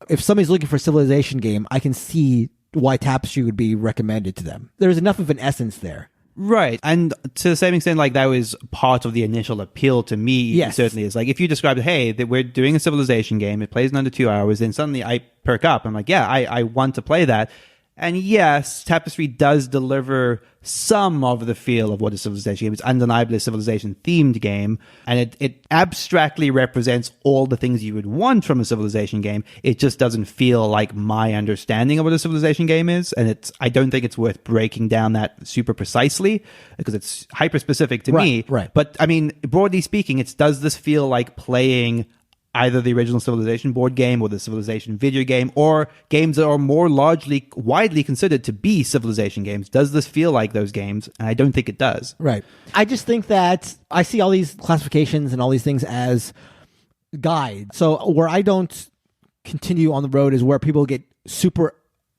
if somebody's looking for a civilization game, I can see why Tapestry would be recommended to them. There's enough of an essence there. Right. And to the same extent, like that was part of the initial appeal to me. Yes. Certainly is like, if you describe it, hey, that we're doing a civilization game, it plays in under 2 hours, then suddenly I perk up. I'm like, yeah, I want to play that. And yes, Tapestry does deliver some of the feel of what a civilization game is. It's undeniably a civilization-themed game, and it abstractly represents all the things you would want from a civilization game. It just doesn't feel like my understanding of what a civilization game is, and I don't think it's worth breaking down that super precisely, because it's hyper-specific to me. Right. But, I mean, broadly speaking, does this feel like playing either the original Civilization board game or the Civilization video game, or games that are more widely considered to be Civilization games? Does this feel like those games? And I don't think it does. Right. I just think that I see all these classifications and all these things as guides. So where I don't continue on the road is where people get super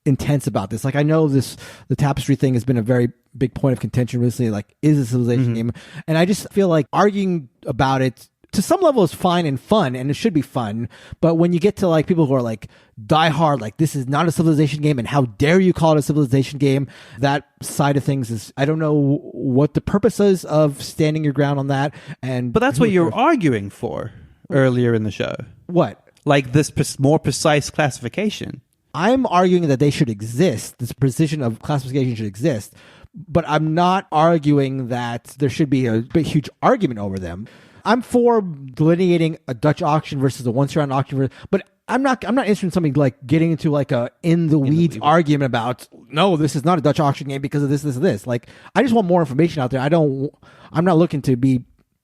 intense about this. Like, I know the Tapestry thing has been a very big point of contention recently. Like, is it a Civilization game? And I just feel like arguing about it to some level is fine and fun, and it should be fun. But when you get to like people who are like die hard, like this is not a civilization game, and how dare you call it a civilization game? That side of things is, I don't know what the purpose is of standing your ground on that. But that's what you're arguing for earlier in the show. What? Like this more precise classification. I'm arguing that they should exist. This precision of classification should exist. But I'm not arguing that there should be a big, huge argument over them. I'm for delineating a Dutch auction versus a once-around auction, but I'm not interested in something like getting into like a in the weeds argument about, no, this is not a Dutch auction game because of this, this, and this. Like, I just want more information out there. I'm not looking to be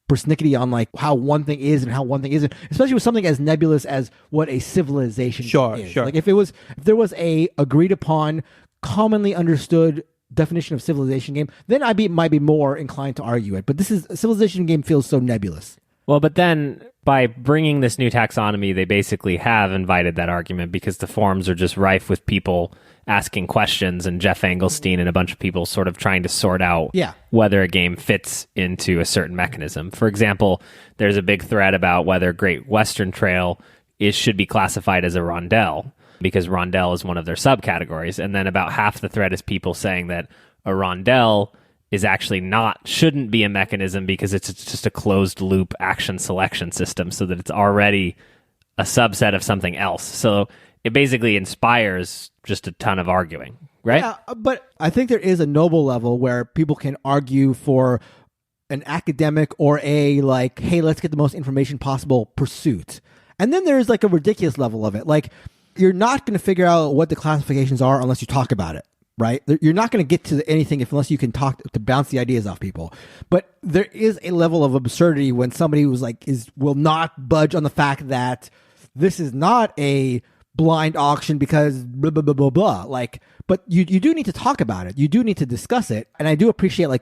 persnickety on like how one thing is and how one thing isn't, especially with something as nebulous as what a civilization is. Sure. Like if there was a agreed upon, commonly understood definition of civilization game, then I might be more inclined to argue it. But this is a civilization game feels so nebulous. Well, but then by bringing this new taxonomy, they basically have invited that argument, because the forums are just rife with people asking questions, and Jeff Engelstein and a bunch of people sort of trying to sort out whether a game fits into a certain mechanism. For example, there's a big thread about whether Great Western Trail should be classified as a rondel, because rondel is one of their subcategories. And then about half the thread is people saying that a rondel is actually shouldn't be a mechanism, because it's just a closed loop action selection system, so that it's already a subset of something else. So it basically inspires just a ton of arguing, right? Yeah, but I think there is a noble level where people can argue for an academic or a like, hey, let's get the most information possible pursuit. And then there's like a ridiculous level of it. Like, you're not going to figure out what the classifications are unless you talk about it, right? You're not going to get to anything unless you can talk to bounce the ideas off people. But there is a level of absurdity when somebody who's like will not budge on the fact that this is not a blind auction because blah blah blah blah blah. Like, but you do need to talk about it. You do need to discuss it, and I do appreciate like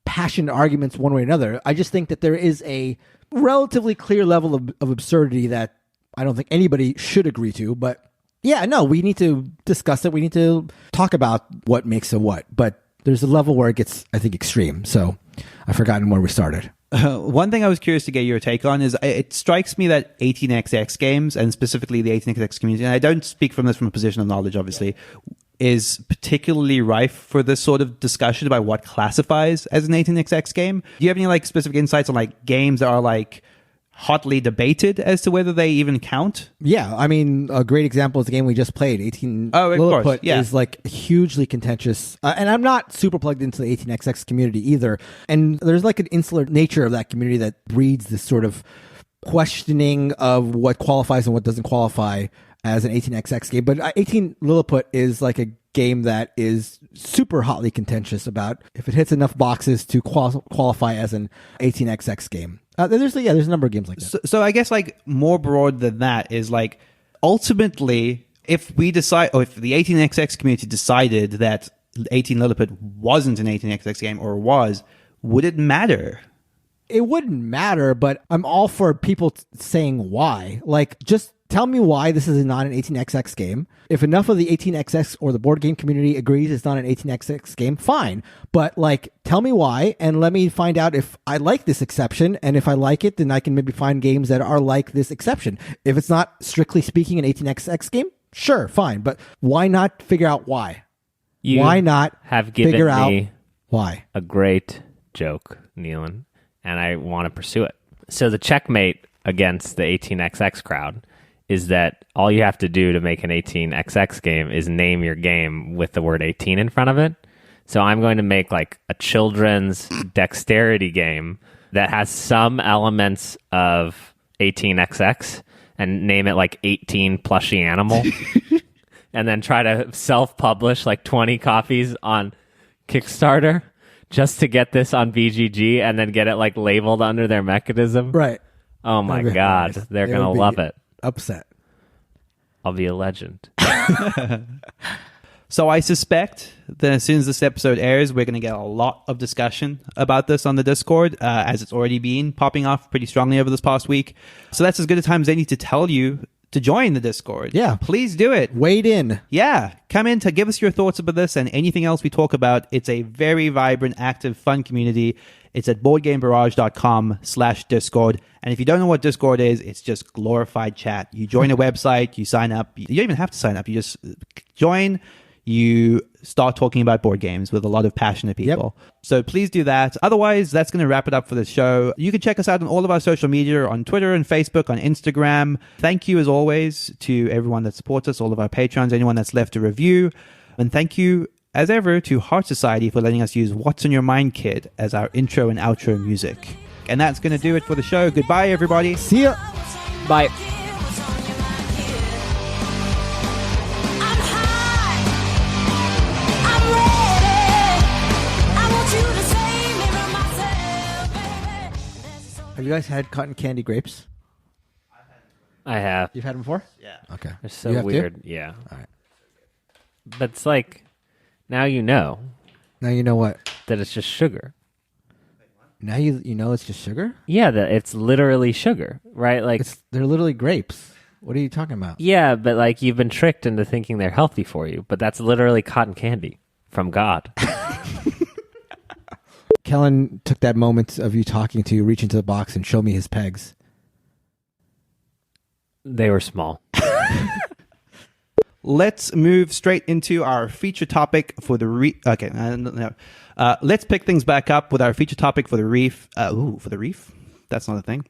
passionate arguments one way or another. I just think that there is a relatively clear level of absurdity that I don't think anybody should agree to, but. Yeah, no, we need to discuss it. We need to talk about what makes a what. But there's a level where it gets, I think, extreme. So I've forgotten where we started. One thing I was curious to get your take on is it strikes me that 18xx games, and specifically the 18xx community, and I don't speak from this from a position of knowledge, obviously, is particularly rife for this sort of discussion about what classifies as an 18xx game. Do you have any like specific insights on like games that are like hotly debated as to whether they even count. Yeah, I mean, a great example is the game we just played. 18 Oh, of Lilliput course, yeah. is like hugely contentious. And I'm not super plugged into the 18xx community either. And there's like an insular nature of that community that breeds this sort of questioning of what qualifies and what doesn't qualify as an 18xx game. But 18 Lilliput is like a game that is super hotly contentious about if it hits enough boxes to qualify as an 18xx game. There's a number of games like that. So I guess like more broad than that is like ultimately if we decide, or if the 18xx community decided that 18 Lilliput wasn't an 18xx game or was, would it matter? It wouldn't matter, but I'm all for people saying why. Like, just tell me why this is not an 18xx game. If enough of the 18xx or the board game community agrees it's not an 18xx game, fine. But like, tell me why, and let me find out if I like this exception. And if I like it, then I can maybe find games that are like this exception. If it's not strictly speaking an 18xx game, sure, fine. But why not figure out why? Why not have given figure out me why? A great joke, Neelan, and I want to pursue it. So the checkmate against the 18xx crowd is that all you have to do to make an 18xx game is name your game with the word 18 in front of it. So I'm going to make like a children's dexterity game that has some elements of 18xx and name it like 18 plushy animal and then try to self-publish like 20 copies on Kickstarter just to get this on BGG and then get it like labeled under their mechanism. Right. Oh my God. Nice. They're going to love it. Upset. I'll be a legend. So I suspect that as soon as this episode airs, we're going to get a lot of discussion about this on the Discord, as it's already been popping off pretty strongly over this past week. So that's as good a time as any to tell you to join the Discord. Yeah. Please do it. Wade in. Yeah. Come in to give us your thoughts about this and anything else we talk about. It's a very vibrant, active, fun community. It's at boardgamebarrage.com/Discord. And if you don't know what Discord is, it's just glorified chat. You join a website, you sign up. You don't even have to sign up. You just join. You start talking about board games with a lot of passionate people. Yep. So please do that. Otherwise, that's going to wrap it up for the show. You can check us out on all of our social media, on Twitter and Facebook, on Instagram. Thank you, as always, to everyone that supports us, all of our patrons, anyone that's left a review. And thank you, as ever, to Heart Society for letting us use What's on Your Mind, Kid as our intro and outro music. And that's going to do it for the show. Goodbye, everybody. See ya. Bye. Have you guys had cotton candy grapes? I have. You've had them before? Yeah. Okay. They're so You have weird. to? Yeah. All right. But it's like, now you know Now you know what? that it's just sugar. Now you know it's just sugar? Yeah, that it's literally sugar, right? Like, They're literally grapes. What are you talking about? yeah, but like you've been tricked into thinking they're healthy for you, but that's literally cotton candy from God. Kellen took that moment of you talking to reach into the box and show me his pegs. They were small. Let's move straight into our feature topic for the Okay, no. Let's pick things back up with our feature topic for the reef. For the reef? That's not a thing.